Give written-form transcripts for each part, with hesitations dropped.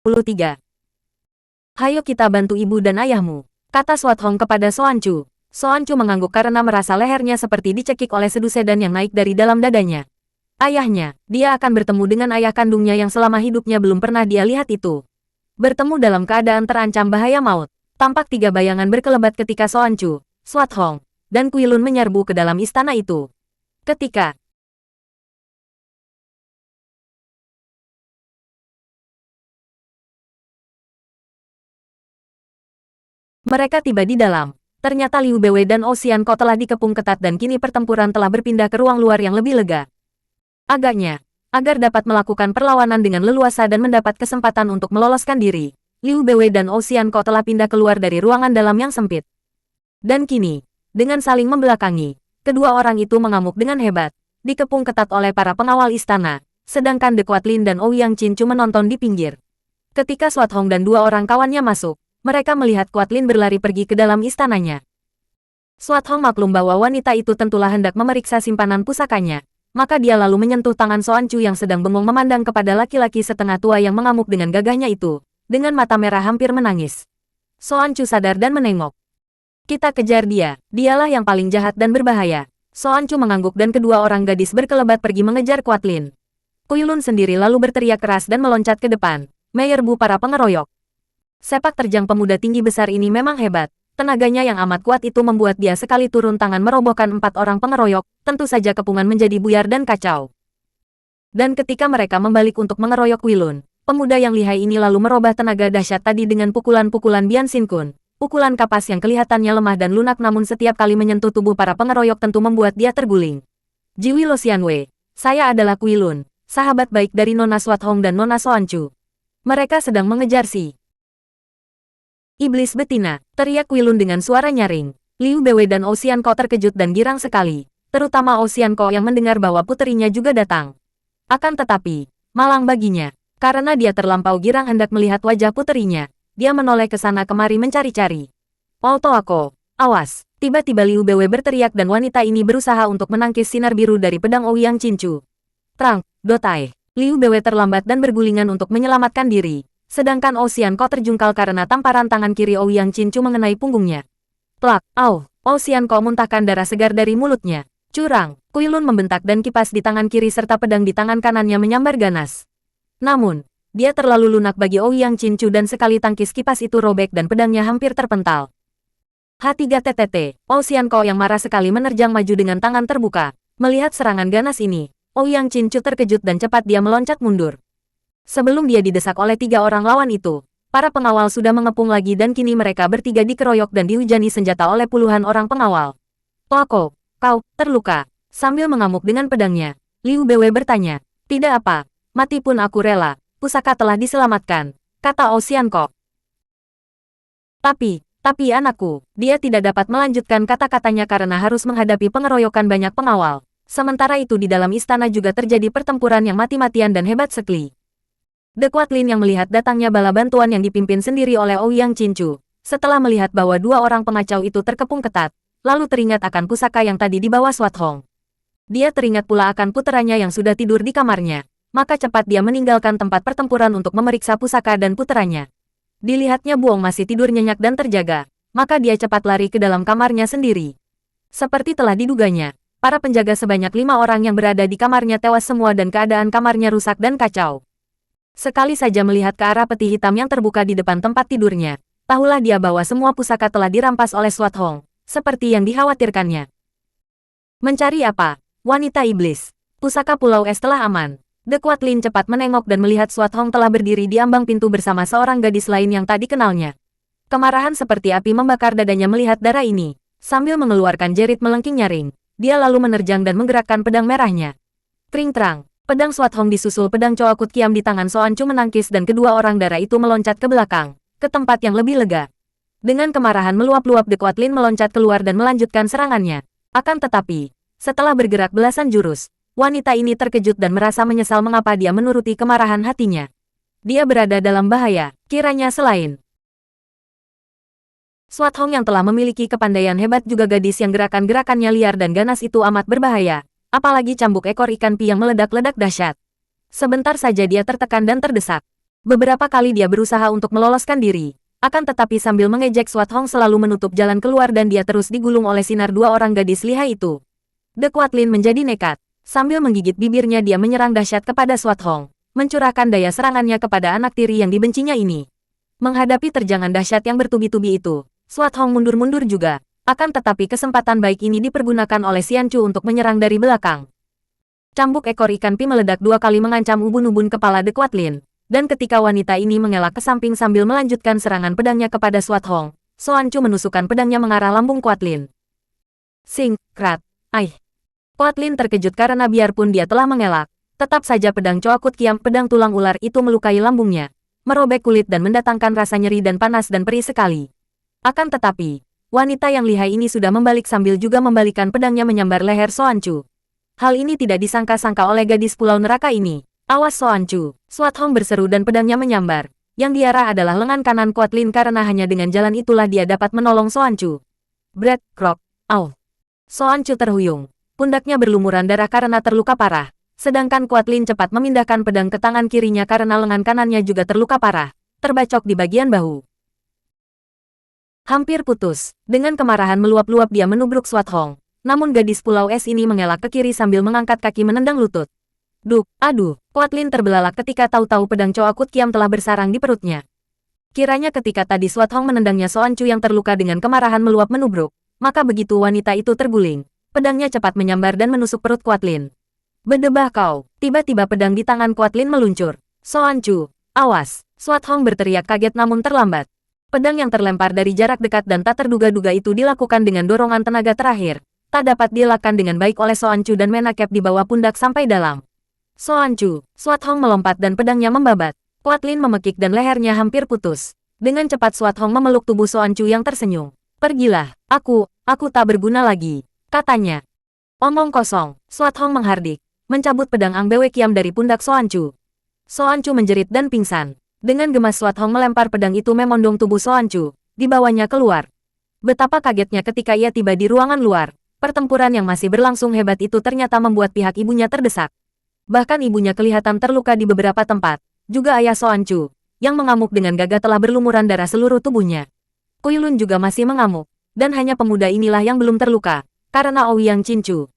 23. Hayo kita bantu ibu dan ayahmu, kata Swat Hong kepada Soan Chu. Soan Chu mengangguk karena merasa lehernya seperti dicekik oleh sedu sedan yang naik dari dalam dadanya. Ayahnya, dia akan bertemu dengan ayah kandungnya yang selama hidupnya belum pernah dia lihat itu. Bertemu dalam keadaan terancam bahaya maut. Tampak tiga bayangan berkelebat ketika Soan Chu, Swat Hong, dan Kui Lun menyerbu ke dalam istana itu. Ketika mereka tiba di dalam, ternyata Liu Beiwei dan Ocean Ko telah dikepung ketat dan kini pertempuran telah berpindah ke ruang luar yang lebih lega. Agaknya, agar dapat melakukan perlawanan dengan leluasa dan mendapat kesempatan untuk meloloskan diri, Liu Beiwei dan Ocean Ko telah pindah keluar dari ruangan dalam yang sempit. Dan kini, dengan saling membelakangi, kedua orang itu mengamuk dengan hebat, dikepung ketat oleh para pengawal istana, sedangkan De Quatlin dan Ouyang Chinchu menonton di pinggir. Ketika Swat Hong dan dua orang kawannya masuk, mereka melihat Quatlin berlari pergi ke dalam istananya. Swat Hong maklum bahwa wanita itu tentulah hendak memeriksa simpanan pusakanya, maka dia lalu menyentuh tangan Soan Chu yang sedang bengong memandang kepada laki-laki setengah tua yang mengamuk dengan gagahnya itu, dengan mata merah hampir menangis. Soan Chu sadar dan menengok. Kita kejar dia, dialah yang paling jahat dan berbahaya. Soan Chu mengangguk dan kedua orang gadis berkelebat pergi mengejar Quatlin. Kui Lun sendiri lalu berteriak keras dan meloncat ke depan, menyerbu para pengeroyok. Sepak terjang pemuda tinggi besar ini memang hebat. Tenaganya yang amat kuat itu membuat dia sekali turun tangan merobohkan 4 orang pengeroyok, tentu saja kepungan menjadi buyar dan kacau. Dan ketika mereka membalik untuk mengeroyok Kui Lun, pemuda yang lihai ini lalu merubah tenaga dahsyat tadi dengan pukulan-pukulan Bian Xin Kun. Pukulan kapas yang kelihatannya lemah dan lunak namun setiap kali menyentuh tubuh para pengeroyok tentu membuat dia terguling. Jiwi Lo Xianwei, saya adalah Kui Lun, sahabat baik dari Nona Swat Hong dan Nona Soan Chu. Mereka sedang mengejar si iblis betina, teriak Kui Lun dengan suara nyaring. Liu Beiwei dan Ocean Ko terkejut dan girang sekali, terutama Ocean Ko yang mendengar bahwa puterinya juga datang. Akan tetapi, malang baginya, karena dia terlampau girang hendak melihat wajah puterinya, dia menoleh ke sana kemari mencari-cari. Pauto aku, awas! Tiba-tiba Liu Beiwei berteriak dan wanita ini berusaha untuk menangkis sinar biru dari pedang Ouyang Chinchu. Trang, dotai! Liu Beiwei terlambat dan bergulingan untuk menyelamatkan diri. Sedangkan Ocean Ko terjungkal karena tamparan tangan kiri Ouyang Chinchu mengenai punggungnya. Plak, au! Ocean Ko muntahkan darah segar dari mulutnya. Curang! Kui Lun membentak dan kipas di tangan kiri serta pedang di tangan kanannya menyambar ganas. Namun, dia terlalu lunak bagi Ouyang Chinchu dan sekali tangkis kipas itu robek dan pedangnya hampir terpental. H3TTT, Ocean Ko yang marah sekali menerjang maju dengan tangan terbuka. Melihat serangan ganas ini, Ouyang Chinchu terkejut dan cepat dia meloncat mundur. Sebelum dia didesak oleh 3 orang lawan itu, para pengawal sudah mengepung lagi dan kini mereka bertiga dikeroyok dan dihujani senjata oleh puluhan orang pengawal. Toako, kau, terluka. Sambil mengamuk dengan pedangnya, Liu Beiwei bertanya, tidak apa, mati pun aku rela, pusaka telah diselamatkan, kata Ocean Ko. Tapi anakku, dia tidak dapat melanjutkan kata-katanya karena harus menghadapi pengeroyokan banyak pengawal. Sementara itu di dalam istana juga terjadi pertempuran yang mati-matian dan hebat sekali. De Quatlin yang melihat datangnya bala bantuan yang dipimpin sendiri oleh Ouyang Chinchu, setelah melihat bahwa 2 orang pengacau itu terkepung ketat, lalu teringat akan pusaka yang tadi dibawa Swat Hong. Dia teringat pula akan puteranya yang sudah tidur di kamarnya, maka cepat dia meninggalkan tempat pertempuran untuk memeriksa pusaka dan puteranya. Dilihatnya Buong masih tidur nyenyak dan terjaga, maka dia cepat lari ke dalam kamarnya sendiri. Seperti telah diduganya, para penjaga sebanyak 5 orang yang berada di kamarnya tewas semua dan keadaan kamarnya rusak dan kacau. Sekali saja melihat ke arah peti hitam yang terbuka di depan tempat tidurnya, tahulah dia bahwa semua pusaka telah dirampas oleh Swat Hong, seperti yang dikhawatirkannya. Mencari apa? Wanita iblis. Pusaka Pulau Es telah aman. De Quatlin cepat menengok dan melihat Swat Hong telah berdiri di ambang pintu bersama seorang gadis lain yang tadi kenalnya. Kemarahan seperti api membakar dadanya melihat darah ini. Sambil mengeluarkan jerit melengking nyaring, dia lalu menerjang dan menggerakkan pedang merahnya. Tring terang. Pedang Swat Hong disusul pedang Coakut Kiam di tangan Soan Chu menangkis dan kedua orang darah itu meloncat ke belakang, ke tempat yang lebih lega. Dengan kemarahan meluap-luap De Quatlin meloncat keluar dan melanjutkan serangannya. Akan tetapi, setelah bergerak belasan jurus, wanita ini terkejut dan merasa menyesal mengapa dia menuruti kemarahan hatinya. Dia berada dalam bahaya, kiranya selain Swat Hong yang telah memiliki kepandaian hebat juga gadis yang gerakan-gerakannya liar dan ganas itu amat berbahaya. Apalagi cambuk ekor ikan pi yang meledak-ledak dahsyat. Sebentar saja dia tertekan dan terdesak. Beberapa kali dia berusaha untuk meloloskan diri. Akan tetapi sambil mengejek Swat Hong selalu menutup jalan keluar dan dia terus digulung oleh sinar dua orang gadis lihai itu. De Quatlin menjadi nekat. Sambil menggigit bibirnya dia menyerang dahsyat kepada Swat Hong, mencurahkan daya serangannya kepada anak tiri yang dibencinya ini. Menghadapi terjangan dahsyat yang bertubi-tubi itu, Swat Hong mundur-mundur juga. Akan tetapi kesempatan baik ini dipergunakan oleh Xian Chu untuk menyerang dari belakang. Cambuk ekor ikan pi meledak dua kali mengancam ubun-ubun kepala De Quatlin. Dan ketika wanita ini mengelak ke samping sambil melanjutkan serangan pedangnya kepada Swat Hong, Xuan Chu menusukkan pedangnya mengarah lambung Quatlin. Sing, krat, aih. Quatlin terkejut karena biarpun dia telah mengelak, tetap saja pedang Coakut Kiam pedang tulang ular itu melukai lambungnya, merobek kulit dan mendatangkan rasa nyeri dan panas dan perih sekali. Akan tetapi, wanita yang lihai ini sudah membalik sambil juga membalikan pedangnya menyambar leher Xuan Chu. Hal ini tidak disangka-sangka oleh gadis pulau neraka ini. Awas Xuan Chu, Swat Hong berseru dan pedangnya menyambar. Yang diarah adalah lengan kanan Quatlin karena hanya dengan jalan itulah dia dapat menolong Xuan Chu. Bret, krok, au. Xuan Chu terhuyung. Pundaknya berlumuran darah karena terluka parah. Sedangkan Quatlin cepat memindahkan pedang ke tangan kirinya karena lengan kanannya juga terluka parah. Terbacok di bagian bahu. Hampir putus. Dengan kemarahan meluap-luap dia menubruk Swat Hong. Namun gadis pulau es ini mengelak ke kiri sambil mengangkat kaki menendang lutut. Duk, aduh, Quatlin terbelalak ketika tahu-tahu pedang Coakut Kiam telah bersarang di perutnya. Kiranya ketika tadi Swat Hong menendangnya Xuan Chu yang terluka dengan kemarahan meluap menubruk, maka begitu wanita itu terguling, pedangnya cepat menyambar dan menusuk perut Quatlin. Berdebah kau, tiba-tiba pedang di tangan Quatlin meluncur. Xuan Chu, awas, Swat Hong berteriak kaget namun terlambat. Pedang yang terlempar dari jarak dekat dan tak terduga-duga itu dilakukan dengan dorongan tenaga terakhir, tak dapat dielakkan dengan baik oleh Xuan Chu dan menakep di bawah pundak sampai dalam. Xuan Chu, Swat Hong melompat dan pedangnya membabat. Quatlin memekik dan lehernya hampir putus. Dengan cepat Swat Hong memeluk tubuh Xuan Chu yang tersenyum. Pergilah, aku tak berguna lagi, katanya. Omong kosong, Swat Hong menghardik, mencabut pedang Ang Bwe Kiam dari pundak Xuan Chu. Xuan Chu menjerit dan pingsan. Dengan gemas Swat Hong melempar pedang itu memondong tubuh Xuan Chu, dibawanya keluar. Betapa kagetnya ketika ia tiba di ruangan luar. Pertempuran yang masih berlangsung hebat itu ternyata membuat pihak ibunya terdesak. Bahkan ibunya kelihatan terluka di beberapa tempat. Juga ayah Xuan Chu, yang mengamuk dengan gagah telah berlumuran darah seluruh tubuhnya. Kuilun juga masih mengamuk, dan hanya pemuda inilah yang belum terluka, karena Ouyang Cincu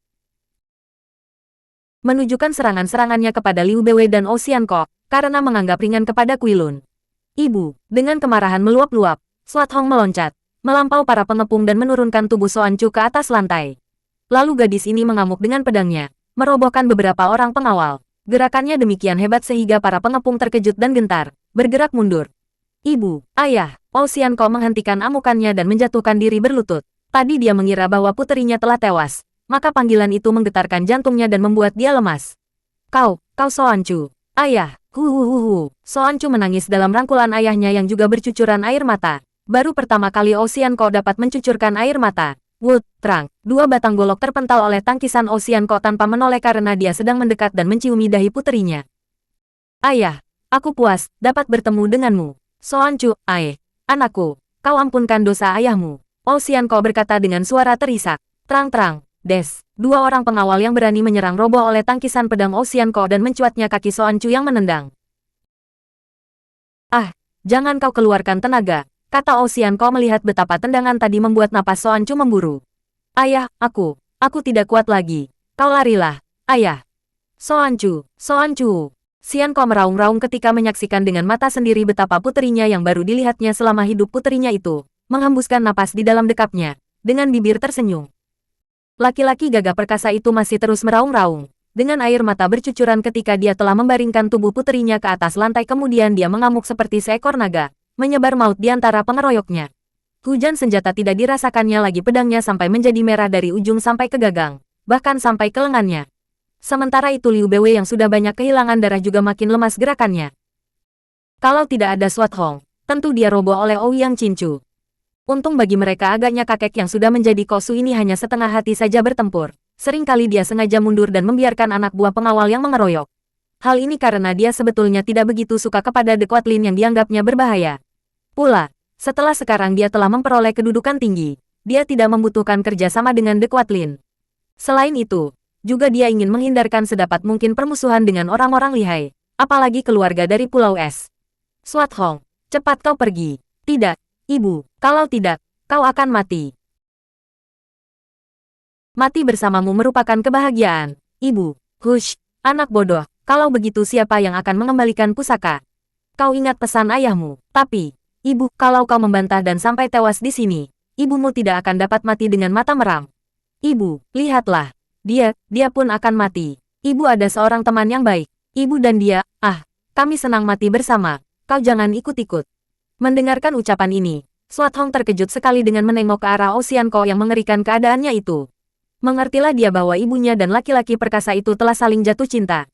menunjukkan serangan-serangannya kepada Liu Bewe dan Ocean Kok, karena menganggap ringan kepada Kuilun. Ibu, dengan kemarahan meluap-luap, Swat Hong meloncat, melampau para pengepung dan menurunkan tubuh Xuan Chu ke atas lantai. Lalu gadis ini mengamuk dengan pedangnya, merobohkan beberapa orang pengawal. Gerakannya demikian hebat sehingga para pengepung terkejut dan gentar, bergerak mundur. Ibu, ayah, Ocean Kok menghentikan amukannya dan menjatuhkan diri berlutut. Tadi dia mengira bahwa puterinya telah tewas, maka panggilan itu menggetarkan jantungnya dan membuat dia lemas. Kau Xuan Chu, ayah, Xuan Chu menangis dalam rangkulan ayahnya yang juga bercucuran air mata. Baru pertama kali Ocean Kok dapat mencucurkan air mata. Wood, terang, dua batang golok terpental oleh tangkisan Ocean Kok tanpa menoleh karena dia sedang mendekat dan menciumi dahi puterinya. Ayah, aku puas dapat bertemu denganmu. Xuan Chu, anakku, kau ampunkan dosa ayahmu. Ocean Kok berkata dengan suara terisak. Terang-terang, des, dua orang pengawal yang berani menyerang roboh oleh tangkisan pedang Ocean Kok dan mencuatnya kaki Xuan Chu yang menendang. Jangan kau keluarkan tenaga, kata Ocean Kok melihat betapa tendangan tadi membuat napas Xuan Chu memburu. Ayah, aku tidak kuat lagi. Kau larilah, ayah. Xuan Chu. Xian Kok meraung-raung ketika menyaksikan dengan mata sendiri betapa puterinya yang baru dilihatnya selama hidup puterinya itu, menghembuskan napas di dalam dekapnya, dengan bibir tersenyum. Laki-laki gagah perkasa itu masih terus meraung-raung, dengan air mata bercucuran ketika dia telah membaringkan tubuh puterinya ke atas lantai kemudian dia mengamuk seperti seekor naga, menyebar maut di antara pengeroyoknya. Hujan senjata tidak dirasakannya lagi pedangnya sampai menjadi merah dari ujung sampai ke gagang, bahkan sampai ke lengannya. Sementara itu Liu Bewe yang sudah banyak kehilangan darah juga makin lemas gerakannya. Kalau tidak ada Swat Hong, tentu dia roboh oleh Ouyang Cincu. Untung bagi mereka agaknya kakek yang sudah menjadi kosu ini hanya setengah hati saja bertempur. Seringkali dia sengaja mundur dan membiarkan anak buah pengawal yang mengeroyok. Hal ini karena dia sebetulnya tidak begitu suka kepada De Quatlin yang dianggapnya berbahaya. Pula, setelah sekarang dia telah memperoleh kedudukan tinggi, dia tidak membutuhkan kerja sama dengan De Quatlin. Selain itu, juga dia ingin menghindarkan sedapat mungkin permusuhan dengan orang-orang lihai, apalagi keluarga dari Pulau Es. Suat Hong, cepat kau pergi. Tidak, ibu, kalau tidak, kau akan mati. Mati bersamamu merupakan kebahagiaan, ibu. Hush, anak bodoh, kalau begitu siapa yang akan mengembalikan pusaka? Kau ingat pesan ayahmu, tapi, ibu, kalau kau membantah dan sampai tewas di sini, ibumu tidak akan dapat mati dengan mata meram. Ibu, lihatlah, dia pun akan mati. Ibu ada seorang teman yang baik, ibu dan dia, kami senang mati bersama, kau jangan ikut-ikut. Mendengarkan ucapan ini, Suat Hong terkejut sekali dengan menengok ke arah Ocean Ko yang mengerikan keadaannya itu. Mengertilah dia bahwa ibunya dan laki-laki perkasa itu telah saling jatuh cinta.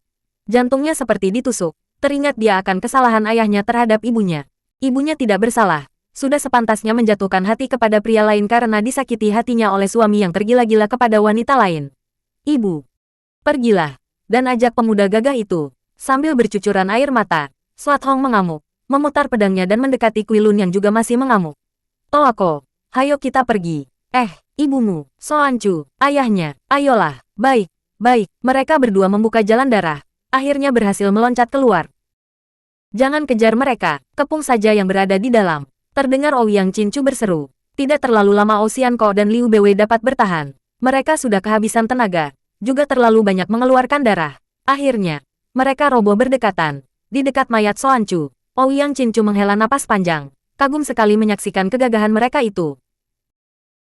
Jantungnya seperti ditusuk, teringat dia akan kesalahan ayahnya terhadap ibunya. Ibunya tidak bersalah, sudah sepantasnya menjatuhkan hati kepada pria lain karena disakiti hatinya oleh suami yang tergila-gila kepada wanita lain. Ibu, pergilah, dan ajak pemuda gagah itu. Sambil bercucuran air mata, Suat Hong mengamuk, memutar pedangnya dan mendekati Kui Lun yang juga masih mengamuk. Toako, hayo kita pergi. Ibumu, Soan Chu, ayahnya, ayolah, baik, mereka berdua membuka jalan darah, akhirnya berhasil meloncat keluar. Jangan kejar mereka, kepung saja yang berada di dalam. Terdengar Ouyang Chinchu berseru. Tidak terlalu lama Ocean Ko dan Liu Beiwei dapat bertahan. Mereka sudah kehabisan tenaga, juga terlalu banyak mengeluarkan darah. Akhirnya, mereka roboh berdekatan. Di dekat mayat Soan Chu, Ouyang Chinchu menghela napas panjang, kagum sekali menyaksikan kegagahan mereka itu.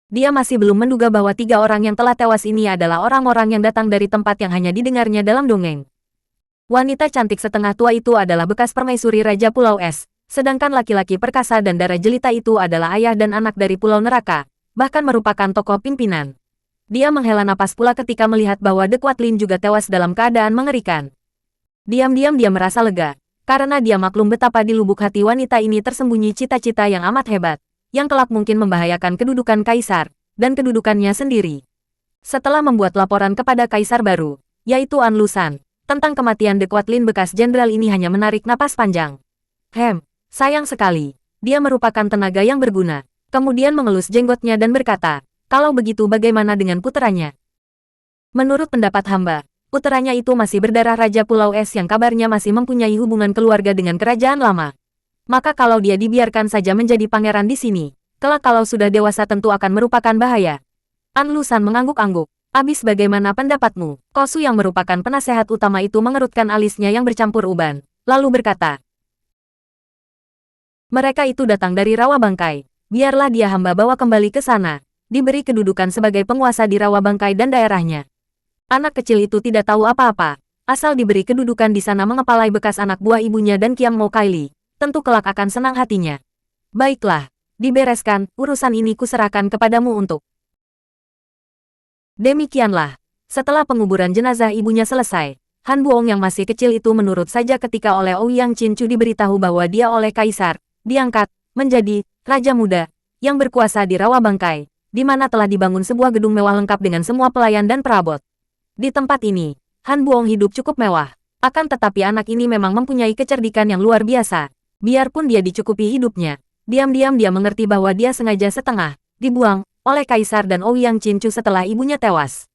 Dia masih belum menduga bahwa 3 orang yang telah tewas ini adalah orang-orang yang datang dari tempat yang hanya didengarnya dalam dongeng. Wanita cantik setengah tua itu adalah bekas permaisuri Raja Pulau Es, sedangkan laki-laki perkasa dan darah jelita itu adalah ayah dan anak dari Pulau Neraka, bahkan merupakan tokoh pimpinan. Dia menghela napas pula ketika melihat bahwa De Quatlin juga tewas dalam keadaan mengerikan. Diam-diam dia merasa lega, karena dia maklum betapa di lubuk hati wanita ini tersembunyi cita-cita yang amat hebat, yang kelak mungkin membahayakan kedudukan kaisar, dan kedudukannya sendiri. Setelah membuat laporan kepada kaisar baru, yaitu An Lusan, tentang kematian De Quatlin bekas jenderal ini hanya menarik napas panjang. Sayang sekali, dia merupakan tenaga yang berguna. Kemudian mengelus jenggotnya dan berkata, kalau begitu bagaimana dengan puteranya? Menurut pendapat hamba, puteranya itu masih berdarah Raja Pulau Es yang kabarnya masih mempunyai hubungan keluarga dengan kerajaan lama. Maka kalau dia dibiarkan saja menjadi pangeran di sini, kelak kalau sudah dewasa tentu akan merupakan bahaya. An Lusan mengangguk-angguk. Abis bagaimana pendapatmu? Kosu yang merupakan penasehat utama itu mengerutkan alisnya yang bercampur uban, lalu berkata, mereka itu datang dari Rawa Bangkai. Biarlah dia hamba bawa kembali ke sana, diberi kedudukan sebagai penguasa di Rawa Bangkai dan daerahnya. Anak kecil itu tidak tahu apa-apa, asal diberi kedudukan di sana mengepalai bekas anak buah ibunya dan Kiam Mo Kaili, tentu kelak akan senang hatinya. Baiklah, dibereskan, urusan ini kuserahkan kepadamu untuk. Demikianlah, setelah penguburan jenazah ibunya selesai, Han Buong yang masih kecil itu menurut saja ketika oleh Ouyang Chinchu diberitahu bahwa dia oleh kaisar, diangkat, menjadi, raja muda, yang berkuasa di Rawa Bangkai, di mana telah dibangun sebuah gedung mewah lengkap dengan semua pelayan dan perabot. Di tempat ini, Han Buong hidup cukup mewah, akan tetapi anak ini memang mempunyai kecerdikan yang luar biasa. Biarpun dia dicukupi hidupnya, diam-diam dia mengerti bahwa dia sengaja setengah, dibuang, oleh Kaisar dan Ouyang Chinchu setelah ibunya tewas.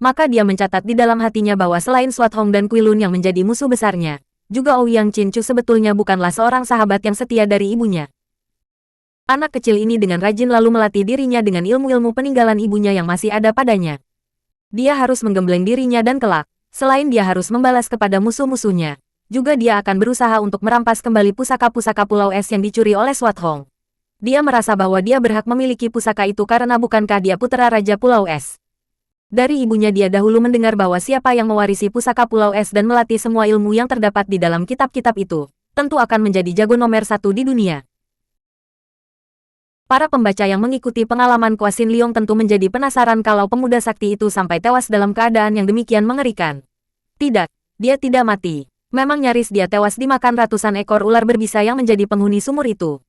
Maka dia mencatat di dalam hatinya bahwa selain Suat Hong dan Kui Lun yang menjadi musuh besarnya, juga Ouyang Chinchu sebetulnya bukanlah seorang sahabat yang setia dari ibunya. Anak kecil ini dengan rajin lalu melatih dirinya dengan ilmu-ilmu peninggalan ibunya yang masih ada padanya. Dia harus menggembleng dirinya dan kelak, selain dia harus membalas kepada musuh-musuhnya, juga dia akan berusaha untuk merampas kembali pusaka-pusaka Pulau Es yang dicuri oleh Suat Hong. Dia merasa bahwa dia berhak memiliki pusaka itu karena bukankah dia putra Raja Pulau Es. Dari ibunya dia dahulu mendengar bahwa siapa yang mewarisi pusaka Pulau Es dan melatih semua ilmu yang terdapat di dalam kitab-kitab itu, tentu akan menjadi jago nomor 1 di dunia. Para pembaca yang mengikuti pengalaman Kuasin Liong tentu menjadi penasaran kalau pemuda sakti itu sampai tewas dalam keadaan yang demikian mengerikan. Tidak, dia tidak mati. Memang nyaris dia tewas dimakan ratusan ekor ular berbisa yang menjadi penghuni sumur itu.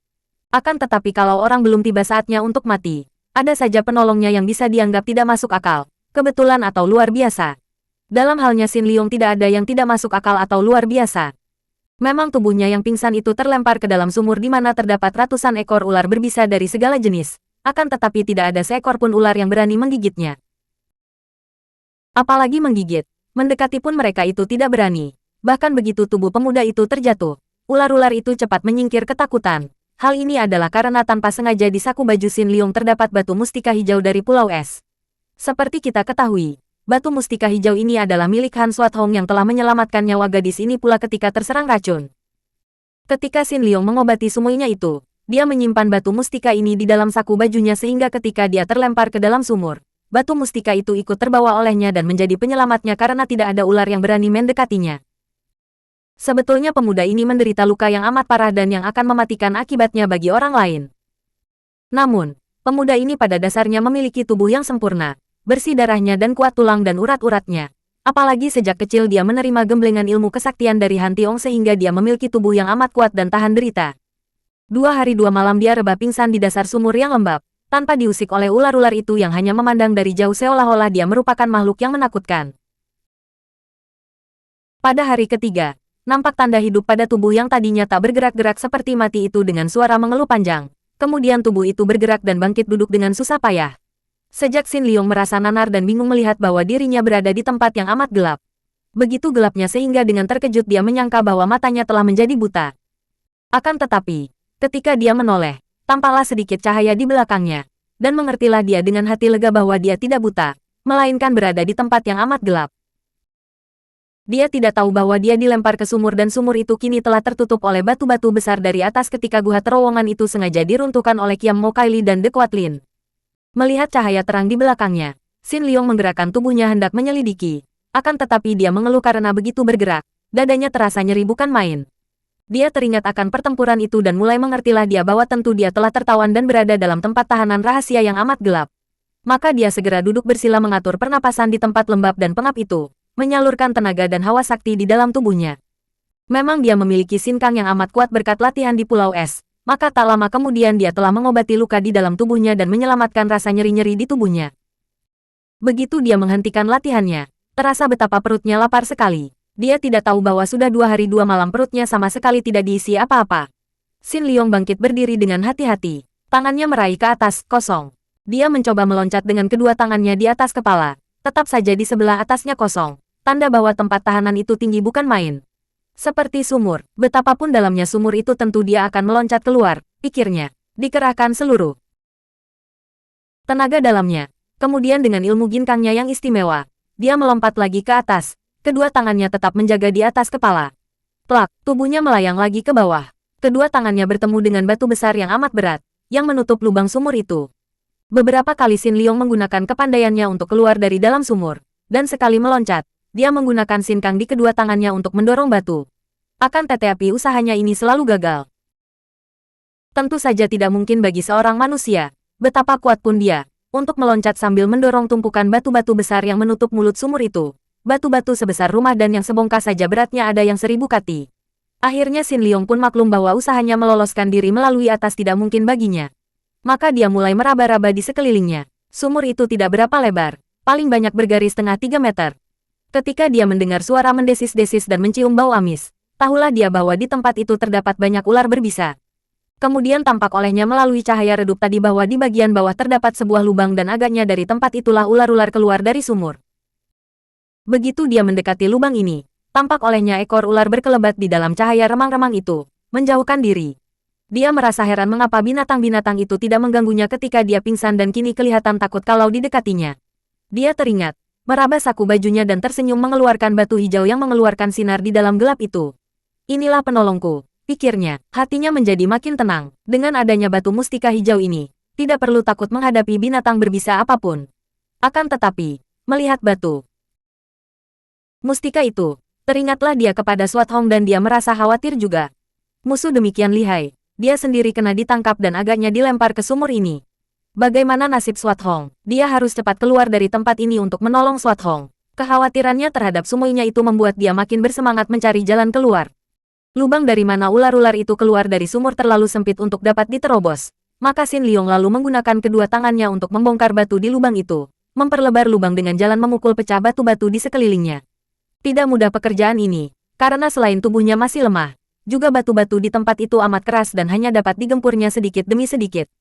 Akan tetapi kalau orang belum tiba saatnya untuk mati, ada saja penolongnya yang bisa dianggap tidak masuk akal, kebetulan atau luar biasa. Dalam halnya Sin Liong tidak ada yang tidak masuk akal atau luar biasa. Memang tubuhnya yang pingsan itu terlempar ke dalam sumur di mana terdapat ratusan ekor ular berbisa dari segala jenis, akan tetapi tidak ada seekor pun ular yang berani menggigitnya. Apalagi menggigit, mendekati pun mereka itu tidak berani. Bahkan begitu tubuh pemuda itu terjatuh, ular-ular itu cepat menyingkir ketakutan. Hal ini adalah karena tanpa sengaja di saku baju Xin Liong terdapat batu mustika hijau dari Pulau Es. Seperti kita ketahui, batu mustika hijau ini adalah milik Han Swathong yang telah menyelamatkan nyawa gadis ini pula ketika terserang racun. Ketika Xin Liong mengobati sumuinya itu, dia menyimpan batu mustika ini di dalam saku bajunya sehingga ketika dia terlempar ke dalam sumur, batu mustika itu ikut terbawa olehnya dan menjadi penyelamatnya karena tidak ada ular yang berani mendekatinya. Sebetulnya pemuda ini menderita luka yang amat parah dan yang akan mematikan akibatnya bagi orang lain. Namun, pemuda ini pada dasarnya memiliki tubuh yang sempurna, bersih darahnya dan kuat tulang dan urat-uratnya. Apalagi sejak kecil dia menerima gemblengan ilmu kesaktian dari Han Tiong sehingga dia memiliki tubuh yang amat kuat dan tahan derita. 2 hari 2 malam dia rebah pingsan di dasar sumur yang lembab, tanpa diusik oleh ular-ular itu yang hanya memandang dari jauh seolah-olah dia merupakan makhluk yang menakutkan. Pada hari ketiga, nampak tanda hidup pada tubuh yang tadinya tak bergerak-gerak seperti mati itu dengan suara mengeluh panjang. Kemudian tubuh itu bergerak dan bangkit duduk dengan susah payah. Sejak Xin Liong merasa nanar dan bingung melihat bahwa dirinya berada di tempat yang amat gelap. Begitu gelapnya sehingga dengan terkejut dia menyangka bahwa matanya telah menjadi buta. Akan tetapi, ketika dia menoleh, tampaklah sedikit cahaya di belakangnya. Dan mengertilah dia dengan hati lega bahwa dia tidak buta, melainkan berada di tempat yang amat gelap. Dia tidak tahu bahwa dia dilempar ke sumur dan sumur itu kini telah tertutup oleh batu-batu besar dari atas ketika guha terowongan itu sengaja diruntuhkan oleh Kiam Mo Kaili dan De Kuatlin. Melihat cahaya terang di belakangnya, Xin Liong menggerakkan tubuhnya hendak menyelidiki. Akan tetapi dia mengeluh karena begitu bergerak, dadanya terasa nyeri bukan main. Dia teringat akan pertempuran itu dan mulai mengertilah dia bahwa tentu dia telah tertawan dan berada dalam tempat tahanan rahasia yang amat gelap. Maka dia segera duduk bersila mengatur pernapasan di tempat lembab dan pengap itu, menyalurkan tenaga dan hawa sakti di dalam tubuhnya. Memang dia memiliki sinkang yang amat kuat berkat latihan di Pulau Es, maka tak lama kemudian dia telah mengobati luka di dalam tubuhnya dan menyelamatkan rasa nyeri-nyeri di tubuhnya. Begitu dia menghentikan latihannya, terasa betapa perutnya lapar sekali. Dia tidak tahu bahwa sudah 2 hari 2 malam perutnya sama sekali tidak diisi apa-apa. Xin Liong bangkit berdiri dengan hati-hati, tangannya meraih ke atas, kosong. Dia mencoba meloncat dengan kedua tangannya di atas kepala, tetap saja di sebelah atasnya kosong. Tanda bahwa tempat tahanan itu tinggi bukan main. Seperti sumur, betapapun dalamnya sumur itu tentu dia akan meloncat keluar, pikirnya. Dikerahkan seluruh tenaga dalamnya. Kemudian dengan ilmu ginkangnya yang istimewa, dia melompat lagi ke atas. Kedua tangannya tetap menjaga di atas kepala. Plak, tubuhnya melayang lagi ke bawah. Kedua tangannya bertemu dengan batu besar yang amat berat, yang menutup lubang sumur itu. Beberapa kali Xin Liong menggunakan kepandaiannya untuk keluar dari dalam sumur, dan sekali meloncat, dia menggunakan sinkang di kedua tangannya untuk mendorong batu. Akan tetapi usahanya ini selalu gagal. Tentu saja tidak mungkin bagi seorang manusia, betapa kuat pun dia, untuk meloncat sambil mendorong tumpukan batu-batu besar yang menutup mulut sumur itu. Batu-batu sebesar rumah dan yang sebongkah saja beratnya ada yang 1000 kati. Akhirnya Xin Liong pun maklum bahwa usahanya meloloskan diri melalui atas tidak mungkin baginya. Maka dia mulai meraba-raba di sekelilingnya. Sumur itu tidak berapa lebar, paling banyak bergaris setengah 3 meter. Ketika dia mendengar suara mendesis-desis dan mencium bau amis, tahulah dia bahwa di tempat itu terdapat banyak ular berbisa. Kemudian tampak olehnya melalui cahaya redup tadi bahwa di bagian bawah terdapat sebuah lubang dan agaknya dari tempat itulah ular-ular keluar dari sumur. Begitu dia mendekati lubang ini, tampak olehnya ekor ular berkelebat di dalam cahaya remang-remang itu, menjauhkan diri. Dia merasa heran mengapa binatang-binatang itu tidak mengganggunya ketika dia pingsan dan kini kelihatan takut kalau didekatinya. Dia teringat, meraba saku bajunya dan tersenyum mengeluarkan batu hijau yang mengeluarkan sinar di dalam gelap itu. Inilah penolongku, pikirnya, hatinya menjadi makin tenang. Dengan adanya batu mustika hijau ini, tidak perlu takut menghadapi binatang berbisa apapun. Akan tetapi, melihat batu mustika itu, teringatlah dia kepada Swathong dan dia merasa khawatir juga. Musuh demikian lihai, dia sendiri kena ditangkap dan agaknya dilempar ke sumur ini. Bagaimana nasib Swathong? Dia harus cepat keluar dari tempat ini untuk menolong Swathong. Kekhawatirannya terhadap sumuinya itu membuat dia makin bersemangat mencari jalan keluar. Lubang dari mana ular-ular itu keluar dari sumur terlalu sempit untuk dapat diterobos. Maka Xin Liong lalu menggunakan kedua tangannya untuk membongkar batu di lubang itu, memperlebar lubang dengan jalan memukul pecah batu-batu di sekelilingnya. Tidak mudah pekerjaan ini, karena selain tubuhnya masih lemah, juga batu-batu di tempat itu amat keras dan hanya dapat digempurnya sedikit demi sedikit.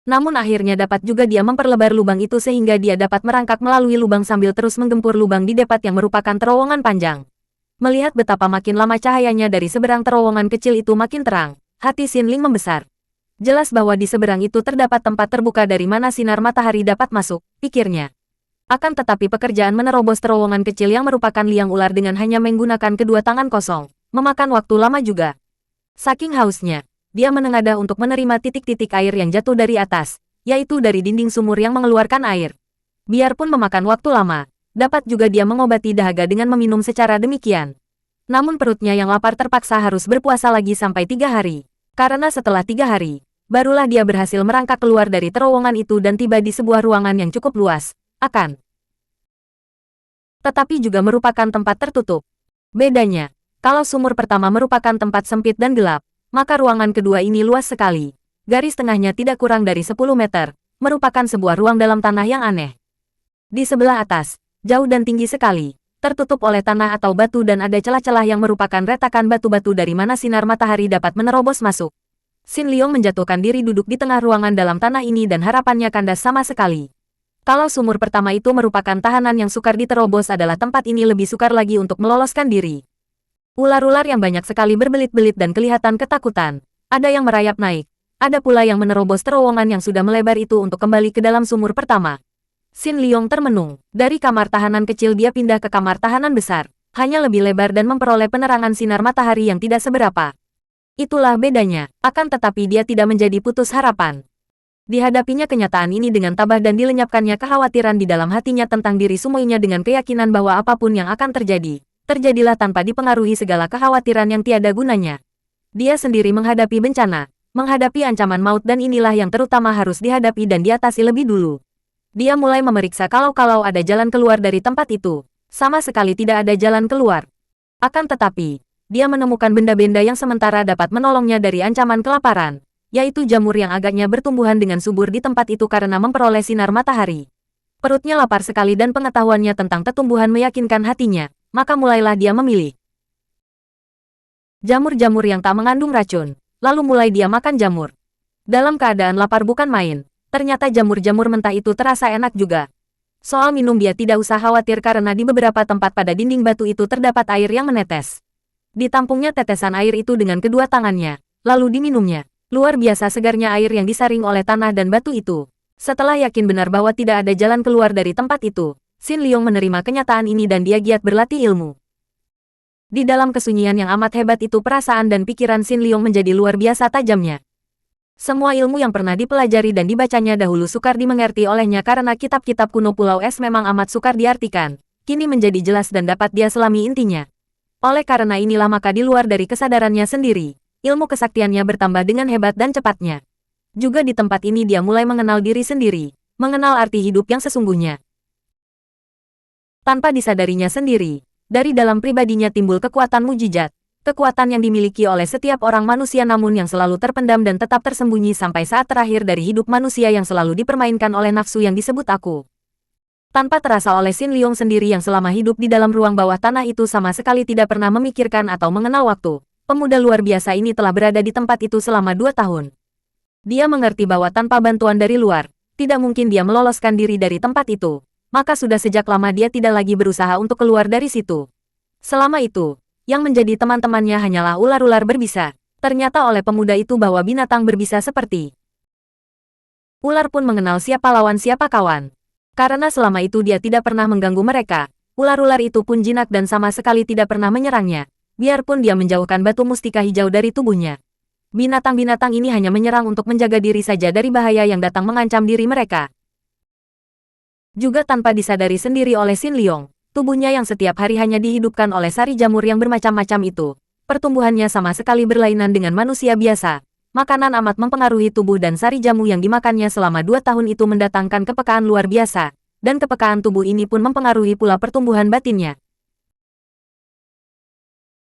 Namun akhirnya dapat juga dia memperlebar lubang itu sehingga dia dapat merangkak melalui lubang sambil terus menggempur lubang di depan yang merupakan terowongan panjang. Melihat betapa makin lama cahayanya dari seberang terowongan kecil itu makin terang, hati Xin Ling membesar. Jelas bahwa di seberang itu terdapat tempat terbuka dari mana sinar matahari dapat masuk, pikirnya. Akan tetapi pekerjaan menerobos terowongan kecil yang merupakan liang ular dengan hanya menggunakan kedua tangan kosong, memakan waktu lama juga. Saking hausnya, dia menengadah untuk menerima titik-titik air yang jatuh dari atas, yaitu dari dinding sumur yang mengeluarkan air. Biarpun memakan waktu lama, dapat juga dia mengobati dahaga dengan meminum secara demikian. Namun perutnya yang lapar terpaksa harus berpuasa lagi sampai 3 hari. Karena setelah 3 hari, barulah dia berhasil merangkak keluar dari terowongan itu dan tiba di sebuah ruangan yang cukup luas, tetapi juga merupakan tempat tertutup. Bedanya, kalau sumur pertama merupakan tempat sempit dan gelap, maka ruangan kedua ini luas sekali. Garis tengahnya tidak kurang dari 10 meter, merupakan sebuah ruang dalam tanah yang aneh. Di sebelah atas, jauh dan tinggi sekali, tertutup oleh tanah atau batu dan ada celah-celah yang merupakan retakan batu-batu dari mana sinar matahari dapat menerobos masuk. Xin Liong menjatuhkan diri duduk di tengah ruangan dalam tanah ini dan harapannya kandas sama sekali. Kalau sumur pertama itu merupakan tahanan yang sukar diterobos, adalah tempat ini lebih sukar lagi untuk meloloskan diri. Ular-ular yang banyak sekali berbelit-belit dan kelihatan ketakutan. Ada yang merayap naik. Ada pula yang menerobos terowongan yang sudah melebar itu untuk kembali ke dalam sumur pertama. Xin Liong termenung. Dari kamar tahanan kecil dia pindah ke kamar tahanan besar. Hanya lebih lebar dan memperoleh penerangan sinar matahari yang tidak seberapa. Itulah bedanya. Akan tetapi dia tidak menjadi putus harapan. Dihadapinya kenyataan ini dengan tabah dan dilenyapkannya kekhawatiran di dalam hatinya tentang diri semuanya dengan keyakinan bahwa apapun yang akan terjadi, terjadilah tanpa dipengaruhi segala kekhawatiran yang tiada gunanya. Dia sendiri menghadapi bencana, menghadapi ancaman maut dan inilah yang terutama harus dihadapi dan diatasi lebih dulu. Dia mulai memeriksa kalau ada jalan keluar dari tempat itu. Sama sekali tidak ada jalan keluar. Akan tetapi, dia menemukan benda-benda yang sementara dapat menolongnya dari ancaman kelaparan, yaitu jamur yang agaknya bertumbuhan dengan subur di tempat itu karena memperoleh sinar matahari. Perutnya lapar sekali dan pengetahuannya tentang tumbuhan meyakinkan hatinya, maka mulailah dia memilih jamur-jamur yang tak mengandung racun, lalu mulai dia makan jamur. Dalam keadaan lapar bukan main, ternyata jamur-jamur mentah itu terasa enak juga. Soal minum dia tidak usah khawatir karena di beberapa tempat pada dinding batu itu terdapat air yang menetes. Ditampungnya tetesan air itu dengan kedua tangannya, lalu diminumnya. Luar biasa segarnya air yang disaring oleh tanah dan batu itu. Setelah yakin benar bahwa tidak ada jalan keluar dari tempat itu, Xin Liong menerima kenyataan ini dan dia giat berlatih ilmu. Di dalam kesunyian yang amat hebat itu perasaan dan pikiran Xin Liong menjadi luar biasa tajamnya. Semua ilmu yang pernah dipelajari dan dibacanya dahulu sukar dimengerti olehnya karena kitab-kitab kuno Pulau Es memang amat sukar diartikan, kini menjadi jelas dan dapat dia selami intinya. Oleh karena inilah maka di luar dari kesadarannya sendiri, ilmu kesaktiannya bertambah dengan hebat dan cepatnya. Juga di tempat ini dia mulai mengenal diri sendiri, mengenal arti hidup yang sesungguhnya. Tanpa disadarinya sendiri, dari dalam pribadinya timbul kekuatan mujizat, kekuatan yang dimiliki oleh setiap orang manusia namun yang selalu terpendam dan tetap tersembunyi sampai saat terakhir dari hidup manusia yang selalu dipermainkan oleh nafsu yang disebut aku. Tanpa terasa oleh Xin Liong sendiri yang selama hidup di dalam ruang bawah tanah itu sama sekali tidak pernah memikirkan atau mengenal waktu, pemuda luar biasa ini telah berada di tempat itu selama 2 tahun. Dia mengerti bahwa tanpa bantuan dari luar, tidak mungkin dia meloloskan diri dari tempat itu, maka sudah sejak lama dia tidak lagi berusaha untuk keluar dari situ. Selama itu, yang menjadi teman-temannya hanyalah ular-ular berbisa. Ternyata oleh pemuda itu bahwa binatang berbisa seperti ular pun mengenal siapa lawan siapa kawan. Karena selama itu dia tidak pernah mengganggu mereka, ular-ular itu pun jinak dan sama sekali tidak pernah menyerangnya, biarpun dia menjauhkan batu mustika hijau dari tubuhnya. Binatang-binatang ini hanya menyerang untuk menjaga diri saja dari bahaya yang datang mengancam diri mereka. Juga tanpa disadari sendiri oleh Xin Liong, tubuhnya yang setiap hari hanya dihidupkan oleh sari jamur yang bermacam-macam itu, pertumbuhannya sama sekali berlainan dengan manusia biasa. Makanan amat mempengaruhi tubuh dan sari jamu yang dimakannya selama 2 tahun itu mendatangkan kepekaan luar biasa, dan kepekaan tubuh ini pun mempengaruhi pula pertumbuhan batinnya.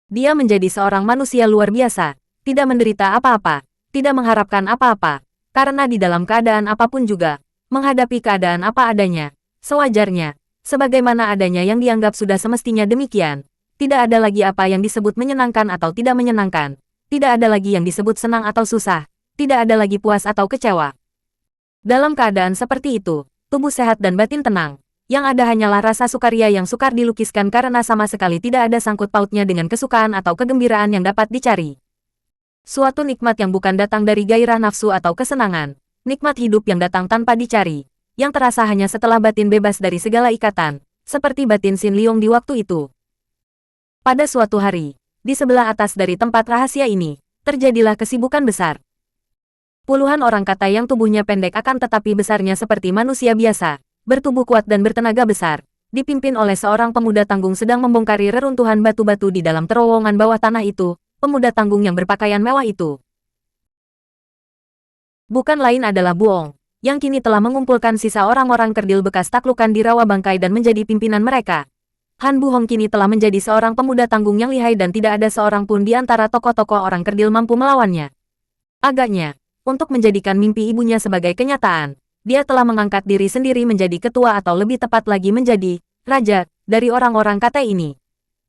Dia menjadi seorang manusia luar biasa, tidak menderita apa-apa, tidak mengharapkan apa-apa, karena di dalam keadaan apapun juga, menghadapi keadaan apa adanya, sewajarnya, sebagaimana adanya yang dianggap sudah semestinya demikian, tidak ada lagi apa yang disebut menyenangkan atau tidak menyenangkan. Tidak ada lagi yang disebut senang atau susah, tidak ada lagi puas atau kecewa. Dalam keadaan seperti itu, tubuh sehat dan batin tenang, Yang ada hanyalah rasa sukaria yang sukar dilukiskan karena sama sekali tidak ada sangkut pautnya dengan kesukaan atau kegembiraan yang dapat dicari. Suatu nikmat yang bukan datang dari gairah nafsu atau kesenangan, nikmat hidup yang datang tanpa dicari, yang terasa hanya setelah batin bebas dari segala ikatan, seperti batin Xin Liong di waktu itu. Pada suatu hari, di sebelah atas dari tempat rahasia ini, terjadilah kesibukan besar. Puluhan orang kata yang tubuhnya pendek akan tetapi besarnya seperti manusia biasa, bertubuh kuat dan bertenaga besar, dipimpin oleh seorang pemuda tanggung sedang membongkari reruntuhan batu-batu di dalam terowongan bawah tanah itu. Pemuda tanggung yang berpakaian mewah itu bukan lain adalah Buong, yang kini telah mengumpulkan sisa orang-orang kerdil bekas taklukan di rawa bangkai dan menjadi pimpinan mereka. Han Buhong kini telah menjadi seorang pemuda tanggung yang lihai dan tidak ada seorang pun di antara tokoh-tokoh orang kerdil mampu melawannya. Agaknya, untuk menjadikan mimpi ibunya sebagai kenyataan, dia telah mengangkat diri sendiri menjadi ketua atau lebih tepat lagi menjadi raja dari orang-orang kata ini.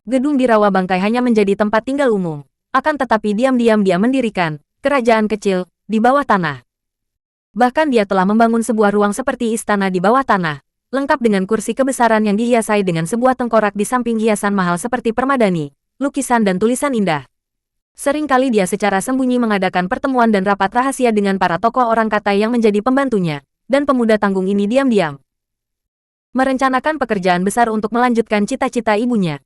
Gedung di rawa bangkai hanya menjadi tempat tinggal umum. Akan tetapi diam-diam dia mendirikan kerajaan kecil di bawah tanah. Bahkan dia telah membangun sebuah ruang seperti istana di bawah tanah, lengkap dengan kursi kebesaran yang dihiasai dengan sebuah tengkorak di samping hiasan mahal seperti permadani, lukisan dan tulisan indah. Seringkali dia secara sembunyi mengadakan pertemuan dan rapat rahasia dengan para tokoh orang kata yang menjadi pembantunya, dan pemuda tanggung ini diam-diam merencanakan pekerjaan besar untuk melanjutkan cita-cita ibunya.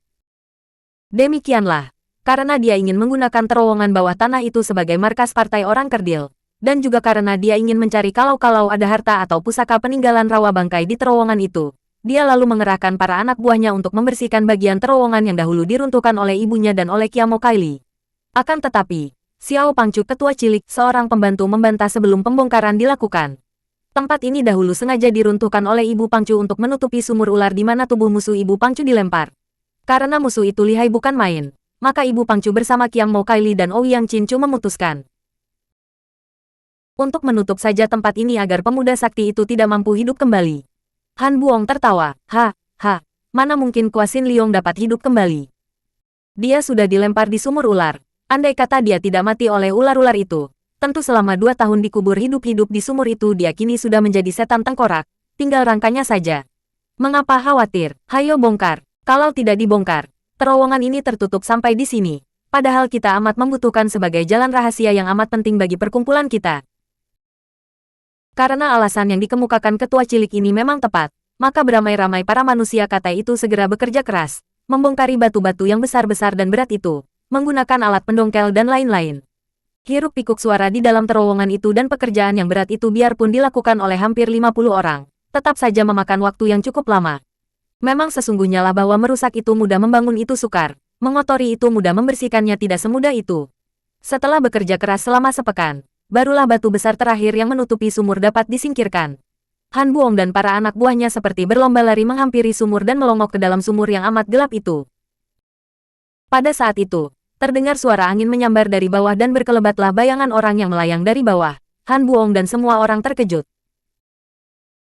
Demikianlah, karena dia ingin menggunakan terowongan bawah tanah itu sebagai markas partai orang kerdil, dan juga karena dia ingin mencari kalau-kalau ada harta atau pusaka peninggalan rawa bangkai di terowongan itu, dia lalu mengerahkan para anak buahnya untuk membersihkan bagian terowongan yang dahulu diruntuhkan oleh ibunya dan oleh Kiamo Kaili. Akan tetapi, Xiao Pangcu ketua cilik, seorang pembantu membantah sebelum pembongkaran dilakukan. Tempat ini dahulu sengaja diruntuhkan oleh Ibu Pangcu untuk menutupi sumur ular di mana tubuh musuh Ibu Pangcu dilempar. Karena musuh itu lihai bukan main, maka Ibu Pangcu bersama Kiamo Kaili dan Ouyang Chinchu memutuskan untuk menutup saja tempat ini agar pemuda sakti itu tidak mampu hidup kembali. Han Buong tertawa, mana mungkin Kwa Xin Liong dapat hidup kembali. Dia sudah dilempar di sumur ular, andai kata dia tidak mati oleh ular-ular itu, tentu selama 2 tahun dikubur hidup-hidup di sumur itu dia kini sudah menjadi setan tengkorak, tinggal rangkanya saja. Mengapa khawatir? Hayo bongkar, kalau tidak dibongkar, terowongan ini tertutup sampai di sini, padahal kita amat membutuhkan sebagai jalan rahasia yang amat penting bagi perkumpulan kita. Karena alasan yang dikemukakan ketua cilik ini memang tepat, maka beramai-ramai para manusia kata itu segera bekerja keras, membongkari batu-batu yang besar-besar dan berat itu, menggunakan alat pendongkel dan lain-lain. Hiruk pikuk suara di dalam terowongan itu dan pekerjaan yang berat itu biarpun dilakukan oleh hampir 50 orang, tetap saja memakan waktu yang cukup lama. Memang sesungguhnya lah bahwa merusak itu mudah, membangun itu sukar, mengotori itu mudah, membersihkannya tidak semudah itu. Setelah bekerja keras selama sepekan, barulah batu besar terakhir yang menutupi sumur dapat disingkirkan. Han Buong dan para anak buahnya seperti berlomba lari menghampiri sumur dan melongok ke dalam sumur yang amat gelap itu. Pada saat itu, terdengar suara angin menyambar dari bawah dan berkelebatlah bayangan orang yang melayang dari bawah. Han Buong dan semua orang terkejut.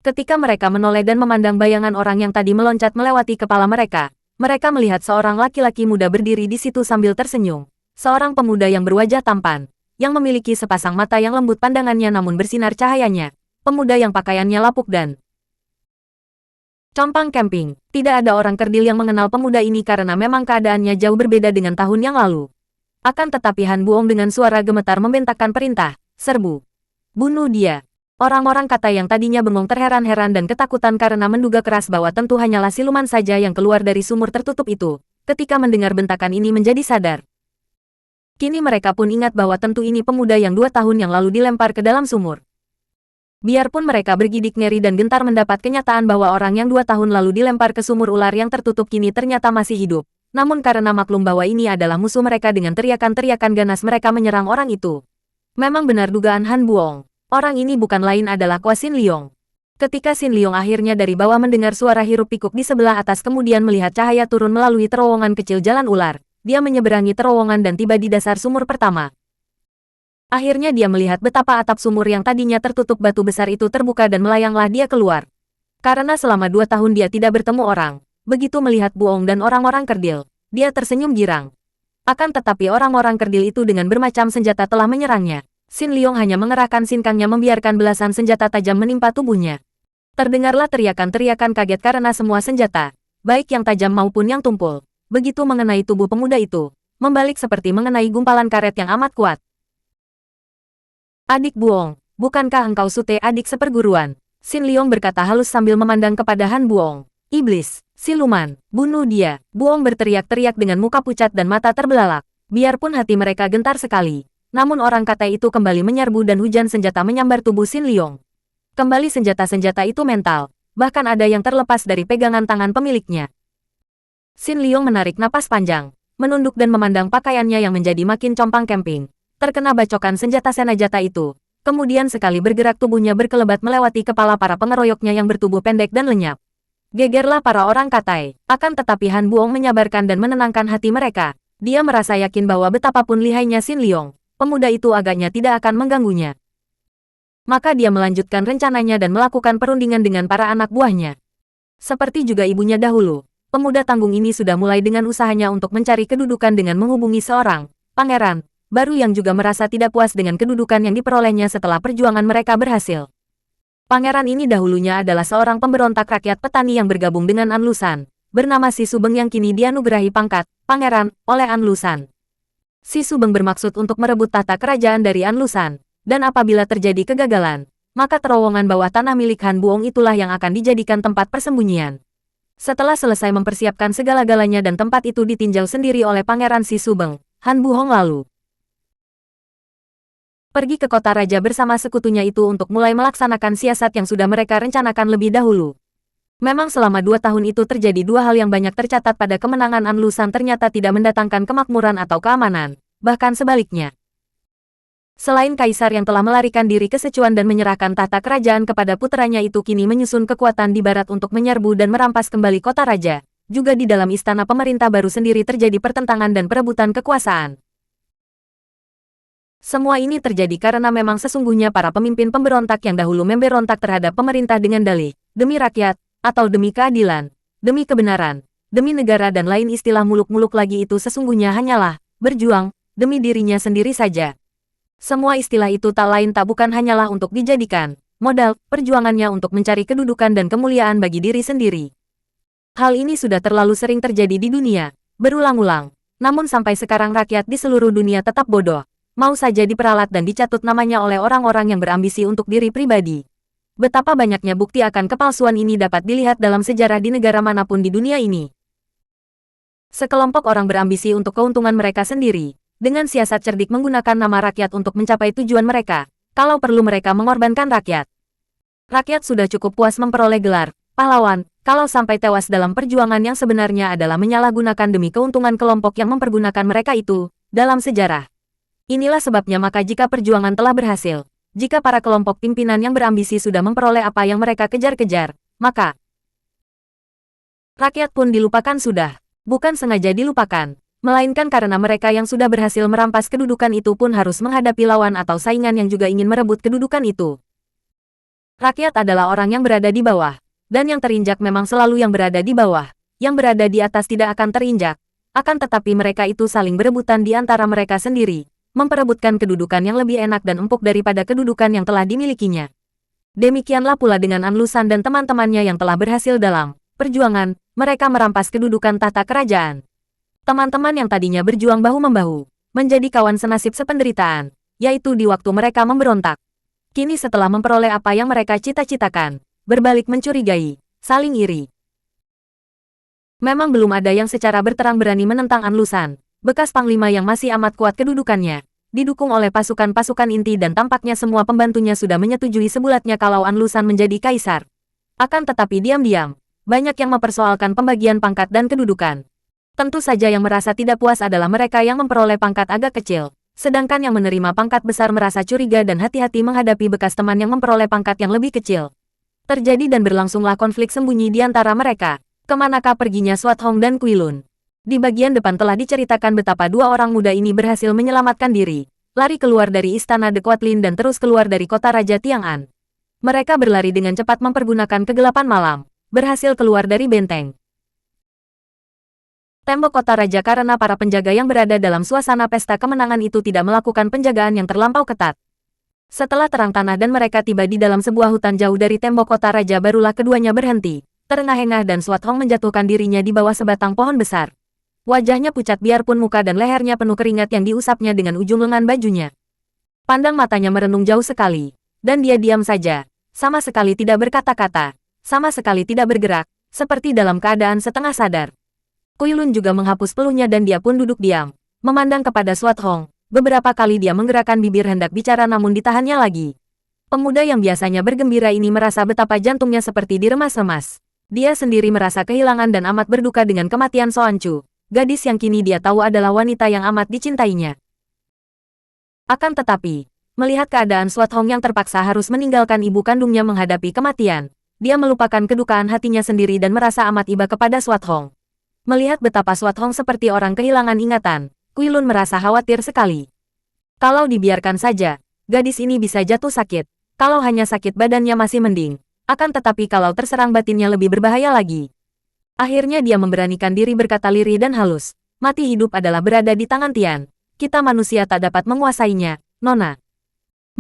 Ketika mereka menoleh dan memandang bayangan orang yang tadi meloncat melewati kepala mereka melihat seorang laki-laki muda berdiri di situ sambil tersenyum. Seorang pemuda yang berwajah tampan, yang memiliki sepasang mata yang lembut pandangannya namun bersinar cahayanya. Pemuda yang pakaiannya lapuk dan compang camping. Tidak ada orang kerdil yang mengenal pemuda ini karena memang keadaannya jauh berbeda dengan tahun yang lalu. Akan tetapi Han Buong dengan suara gemetar membentakkan perintah, "Serbu! Bunuh dia!" Orang-orang kata yang tadinya bengong terheran-heran dan ketakutan karena menduga keras bahwa tentu hanyalah siluman saja yang keluar dari sumur tertutup itu. Ketika mendengar bentakan ini menjadi sadar. Kini mereka pun ingat bahwa tentu ini pemuda yang 2 tahun yang lalu dilempar ke dalam sumur. Biarpun mereka bergidik ngeri dan gentar mendapat kenyataan bahwa orang yang 2 tahun lalu dilempar ke sumur ular yang tertutup kini ternyata masih hidup. Namun karena maklum bahwa ini adalah musuh mereka, dengan teriakan-teriakan ganas mereka menyerang orang itu. Memang benar dugaan Han Buong. Orang ini bukan lain adalah Kwa Xin Liong. Ketika Xin Liong akhirnya dari bawah mendengar suara hiruk pikuk di sebelah atas kemudian melihat cahaya turun melalui terowongan kecil jalan ular, dia menyeberangi terowongan dan tiba di dasar sumur pertama. Akhirnya dia melihat betapa atap sumur yang tadinya tertutup batu besar itu terbuka dan melayanglah dia keluar. Karena selama 2 tahun dia tidak bertemu orang, begitu melihat Buong dan orang-orang kerdil, dia tersenyum girang. Akan tetapi orang-orang kerdil itu dengan bermacam senjata telah menyerangnya. Xin Liong hanya mengerahkan sinkangnya membiarkan belasan senjata tajam menimpa tubuhnya. Terdengarlah teriakan-teriakan kaget karena semua senjata, baik yang tajam maupun yang tumpul, begitu mengenai tubuh pemuda itu, membalik seperti mengenai gumpalan karet yang amat kuat. Adik Buong, bukankah engkau Sute adik seperguruan? Xin Liong berkata halus sambil memandang kepada Han Buong. Iblis, siluman, bunuh dia. Buong berteriak-teriak dengan muka pucat dan mata terbelalak. Biarpun hati mereka gentar sekali, namun orang kata itu kembali menyerbu dan hujan senjata menyambar tubuh Xin Liong. Kembali senjata-senjata itu mental, bahkan ada yang terlepas dari pegangan tangan pemiliknya. Xin Liong menarik napas panjang, menunduk dan memandang pakaiannya yang menjadi makin compang camping. Terkena bacokan senjata senjata itu, kemudian sekali bergerak tubuhnya berkelebat melewati kepala para pengeroyoknya yang bertubuh pendek dan lenyap. Gegerlah para orang katai, akan tetapi Han Buong menyabarkan dan menenangkan hati mereka. Dia merasa yakin bahwa betapapun lihainya Xin Liong, pemuda itu agaknya tidak akan mengganggunya. Maka dia melanjutkan rencananya dan melakukan perundingan dengan para anak buahnya. Seperti juga ibunya dahulu, pemuda tanggung ini sudah mulai dengan usahanya untuk mencari kedudukan dengan menghubungi seorang pangeran baru yang juga merasa tidak puas dengan kedudukan yang diperolehnya setelah perjuangan mereka berhasil. Pangeran ini dahulunya adalah seorang pemberontak rakyat petani yang bergabung dengan Anlusan, bernama Si Subeng yang kini dianugerahi pangkat pangeran oleh Anlusan. Si Subeng bermaksud untuk merebut tahta kerajaan dari Anlusan, dan apabila terjadi kegagalan, maka terowongan bawah tanah milik Han Buong itulah yang akan dijadikan tempat persembunyian. Setelah selesai mempersiapkan segala-galanya dan tempat itu ditinjau sendiri oleh Pangeran Si Subeng, Han Buong lalu pergi ke kota raja bersama sekutunya itu untuk mulai melaksanakan siasat yang sudah mereka rencanakan lebih dahulu. Memang selama 2 tahun itu terjadi 2 hal yang banyak tercatat pada kemenangan Anlusan ternyata tidak mendatangkan kemakmuran atau keamanan, bahkan sebaliknya. Selain kaisar yang telah melarikan diri ke Sichuan dan menyerahkan tahta kerajaan kepada puteranya itu kini menyusun kekuatan di barat untuk menyerbu dan merampas kembali kota raja, juga di dalam istana pemerintah baru sendiri terjadi pertentangan dan perebutan kekuasaan. Semua ini terjadi karena memang sesungguhnya para pemimpin pemberontak yang dahulu memberontak terhadap pemerintah dengan dalih, demi rakyat, atau demi keadilan, demi kebenaran, demi negara dan lain istilah muluk-muluk lagi itu sesungguhnya hanyalah berjuang demi dirinya sendiri saja. Semua istilah itu tak lain tak bukan hanyalah untuk dijadikan modal perjuangannya untuk mencari kedudukan dan kemuliaan bagi diri sendiri. Hal ini sudah terlalu sering terjadi di dunia, berulang-ulang, namun sampai sekarang rakyat di seluruh dunia tetap bodoh. Mau saja diperalat dan dicatut namanya oleh orang-orang yang berambisi untuk diri pribadi. Betapa banyaknya bukti akan kepalsuan ini dapat dilihat dalam sejarah di negara manapun di dunia ini. Sekelompok orang berambisi untuk keuntungan mereka sendiri, dengan siasat cerdik menggunakan nama rakyat untuk mencapai tujuan mereka, kalau perlu mereka mengorbankan rakyat. Rakyat sudah cukup puas memperoleh gelar pahlawan, kalau sampai tewas dalam perjuangan yang sebenarnya adalah menyalahgunakan demi keuntungan kelompok yang mempergunakan mereka itu, dalam sejarah. Inilah sebabnya maka jika perjuangan telah berhasil, jika para kelompok pimpinan yang berambisi sudah memperoleh apa yang mereka kejar-kejar, maka rakyat pun dilupakan sudah, bukan sengaja dilupakan, melainkan karena mereka yang sudah berhasil merampas kedudukan itu pun harus menghadapi lawan atau saingan yang juga ingin merebut kedudukan itu. Rakyat adalah orang yang berada di bawah, dan yang terinjak memang selalu yang berada di bawah, yang berada di atas tidak akan terinjak, akan tetapi mereka itu saling berebutan di antara mereka sendiri, memperebutkan kedudukan yang lebih enak dan empuk daripada kedudukan yang telah dimilikinya. Demikianlah pula dengan Anlusan dan teman-temannya yang telah berhasil dalam perjuangan, mereka merampas kedudukan tahta kerajaan. Teman-teman yang tadinya berjuang bahu-membahu, menjadi kawan senasib sependeritaan, yaitu di waktu mereka memberontak. Kini setelah memperoleh apa yang mereka cita-citakan, berbalik mencurigai, saling iri. Memang belum ada yang secara berterang berani menentang Anlusan, bekas panglima yang masih amat kuat kedudukannya, didukung oleh pasukan-pasukan inti dan tampaknya semua pembantunya sudah menyetujui sebulatnya kalau Anlusan menjadi kaisar. Akan tetapi diam-diam, banyak yang mempersoalkan pembagian pangkat dan kedudukan. Tentu saja yang merasa tidak puas adalah mereka yang memperoleh pangkat agak kecil, sedangkan yang menerima pangkat besar merasa curiga dan hati-hati menghadapi bekas teman yang memperoleh pangkat yang lebih kecil. Terjadi dan berlangsunglah konflik sembunyi di antara mereka. Kemanakah perginya Swat Hong dan Kuilun? Di bagian depan telah diceritakan betapa 2 orang muda ini berhasil menyelamatkan diri, lari keluar dari istana De Quatlin dan terus keluar dari kota Raja Tiang'an. Mereka berlari dengan cepat mempergunakan kegelapan malam, berhasil keluar dari benteng tembok kota raja karena para penjaga yang berada dalam suasana pesta kemenangan itu tidak melakukan penjagaan yang terlampau ketat. Setelah terang tanah dan mereka tiba di dalam sebuah hutan jauh dari tembok kota raja, barulah keduanya berhenti. Terengah-engah dan Swat Hong menjatuhkan dirinya di bawah sebatang pohon besar. Wajahnya pucat biarpun muka dan lehernya penuh keringat yang diusapnya dengan ujung lengan bajunya. Pandang matanya merenung jauh sekali. Dan dia diam saja. Sama sekali tidak berkata-kata. Sama sekali tidak bergerak. Seperti dalam keadaan setengah sadar. Kuilun juga menghapus peluhnya dan dia pun duduk diam. Memandang kepada Swat Hong. Beberapa kali dia menggerakkan bibir hendak bicara namun ditahannya lagi. Pemuda yang biasanya bergembira ini merasa betapa jantungnya seperti diremas-remas. Dia sendiri merasa kehilangan dan amat berduka dengan kematian Soan Chu, gadis yang kini dia tahu adalah wanita yang amat dicintainya. Akan tetapi, melihat keadaan Swat Hong yang terpaksa harus meninggalkan ibu kandungnya menghadapi kematian, dia melupakan kedukaan hatinya sendiri dan merasa amat iba kepada Swat Hong. Melihat betapa Swat Hong seperti orang kehilangan ingatan, Kuilun merasa khawatir sekali. Kalau dibiarkan saja, gadis ini bisa jatuh sakit. Kalau hanya sakit badannya masih mending. Akan tetapi kalau terserang batinnya lebih berbahaya lagi. Akhirnya dia memberanikan diri berkata lirih dan halus. Mati hidup adalah berada di tangan Tian. Kita manusia tak dapat menguasainya, Nona.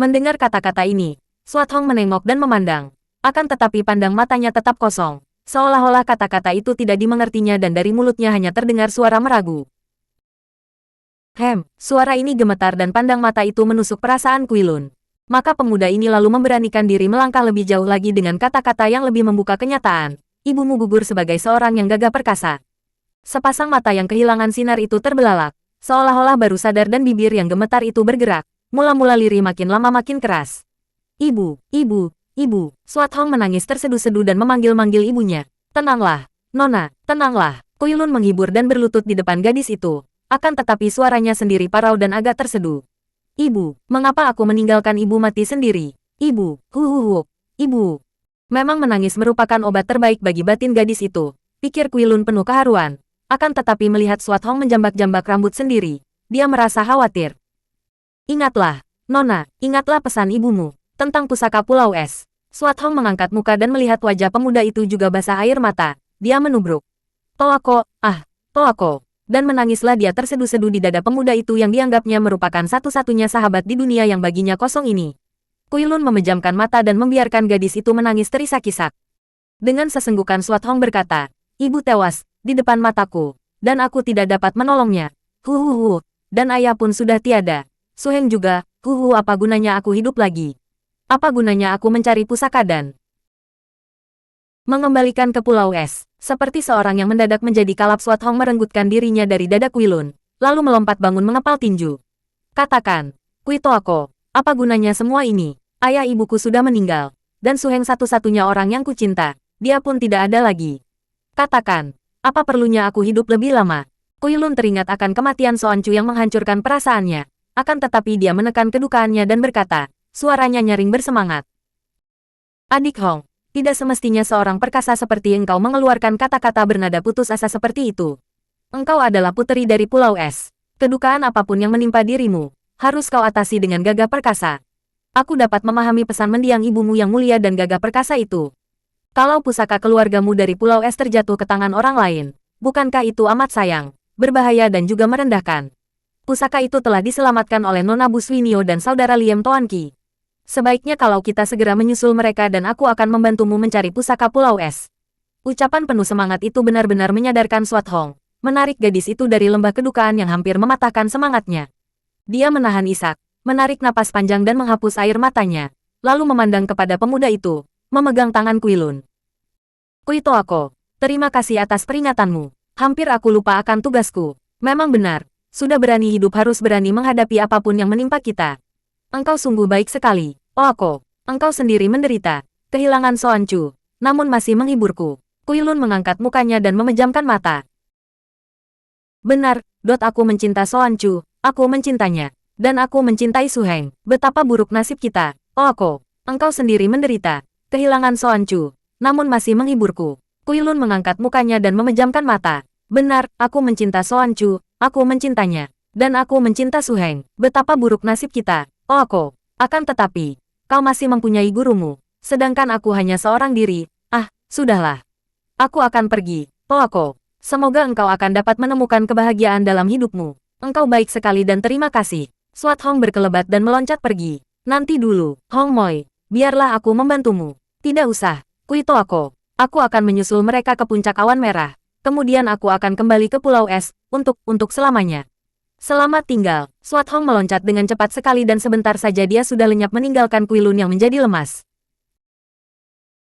Mendengar kata-kata ini, Swat Hong menengok dan memandang. Akan tetapi pandang matanya tetap kosong. Seolah-olah kata-kata itu tidak dimengertinya dan dari mulutnya hanya terdengar suara meragu. Suara ini gemetar dan pandang mata itu menusuk perasaan Kuilun. Maka pemuda ini lalu memberanikan diri melangkah lebih jauh lagi dengan kata-kata yang lebih membuka kenyataan. Ibumu gugur sebagai seorang yang gagah perkasa. Sepasang mata yang kehilangan sinar itu terbelalak. Seolah-olah baru sadar dan bibir yang gemetar itu bergerak. Mula-mula lirih makin lama makin keras. Ibu. Swat Hong menangis terseduh-seduh dan memanggil-manggil ibunya. Tenanglah, Nona, tenanglah. Kuilun menghibur dan berlutut di depan gadis itu. Akan tetapi suaranya sendiri parau dan agak terseduh. Ibu, mengapa aku meninggalkan ibu mati sendiri? Ibu, ibu. Memang menangis merupakan obat terbaik bagi batin gadis itu, pikir Kuilun penuh keharuan. Akan tetapi melihat Swat Hong menjambak-jambak rambut sendiri, dia merasa khawatir. Ingatlah, Nona, ingatlah pesan ibumu, tentang pusaka Pulau Es. Swat Hong mengangkat muka dan melihat wajah pemuda itu juga basah air mata, dia menubruk. Toako. Dan menangislah dia terseduh-seduh di dada pemuda itu yang dianggapnya merupakan satu-satunya sahabat di dunia yang baginya kosong ini. Kuilun memejamkan mata dan membiarkan gadis itu menangis terisak-isak. Dengan sesenggukan Swat Hong berkata, ibu tewas, di depan mataku, dan aku tidak dapat menolongnya. Dan ayah pun sudah tiada. Suheng juga, apa gunanya aku hidup lagi? Apa gunanya aku mencari pusaka dan mengembalikan ke Pulau Es? Seperti seorang yang mendadak menjadi kalap, Swat Hong merenggutkan dirinya dari dada Kuilun, lalu melompat bangun mengepal tinju. Katakan, Kuitoako, apa gunanya semua ini? Ayah ibuku sudah meninggal, dan Suheng satu-satunya orang yang kucinta, dia pun tidak ada lagi. Katakan, apa perlunya aku hidup lebih lama? Kuilun teringat akan kematian Soan Chu yang menghancurkan perasaannya, akan tetapi dia menekan kedukaannya dan berkata, suaranya nyaring bersemangat. Adik Hong, tidak semestinya seorang perkasa seperti engkau mengeluarkan kata-kata bernada putus asa seperti itu. Engkau adalah puteri dari Pulau Es. Kedukaan apapun yang menimpa dirimu, harus kau atasi dengan gagah perkasa. Aku dapat memahami pesan mendiang ibumu yang mulia dan gagah perkasa itu. Kalau pusaka keluargamu dari Pulau Es terjatuh ke tangan orang lain, bukankah itu amat sayang, berbahaya dan juga merendahkan? Pusaka itu telah diselamatkan oleh Nona Bu Swinio dan saudara Liem Toan Ki. Sebaiknya kalau kita segera menyusul mereka dan aku akan membantumu mencari pusaka Pulau Es. Ucapan penuh semangat itu benar-benar menyadarkan Swat Hong, menarik gadis itu dari lembah kedukaan yang hampir mematahkan semangatnya. Dia menahan isak, menarik napas panjang dan menghapus air matanya, lalu memandang kepada pemuda itu, memegang tangan Kuilun. Kuitoako, terima kasih atas peringatanmu. Hampir aku lupa akan tugasku. Memang benar, sudah berani hidup harus berani menghadapi apapun yang menimpa kita. Engkau sungguh baik sekali, Oako. Engkau sendiri menderita, kehilangan Soan Chu, namun masih menghiburku. Kuilun mengangkat mukanya dan memejamkan mata. Benar, aku mencinta Soan Chu, aku mencintanya. Dan aku mencintai Suheng. Betapa buruk nasib kita, Oako. Engkau sendiri menderita, kehilangan Soan Chu, namun masih menghiburku. Kuilun mengangkat mukanya dan memejamkan mata. Benar, aku mencinta Soan Chu, aku mencintanya. Dan aku mencinta Suheng. Betapa buruk nasib kita, Oako. Akan tetapi, kau masih mempunyai gurumu, sedangkan aku hanya seorang diri. Sudahlah. Aku akan pergi, Oako. Semoga engkau akan dapat menemukan kebahagiaan dalam hidupmu. Engkau baik sekali dan terima kasih. Swat Hong berkelebat dan meloncat pergi. Nanti dulu, Hong Moi. Biarlah aku membantumu. Tidak usah, Kuito aku. Aku akan menyusul mereka ke puncak awan merah. Kemudian aku akan kembali ke Pulau Es, untuk selamanya. Selamat tinggal. Swat Hong meloncat dengan cepat sekali dan sebentar saja dia sudah lenyap meninggalkan Kuilun yang menjadi lemas.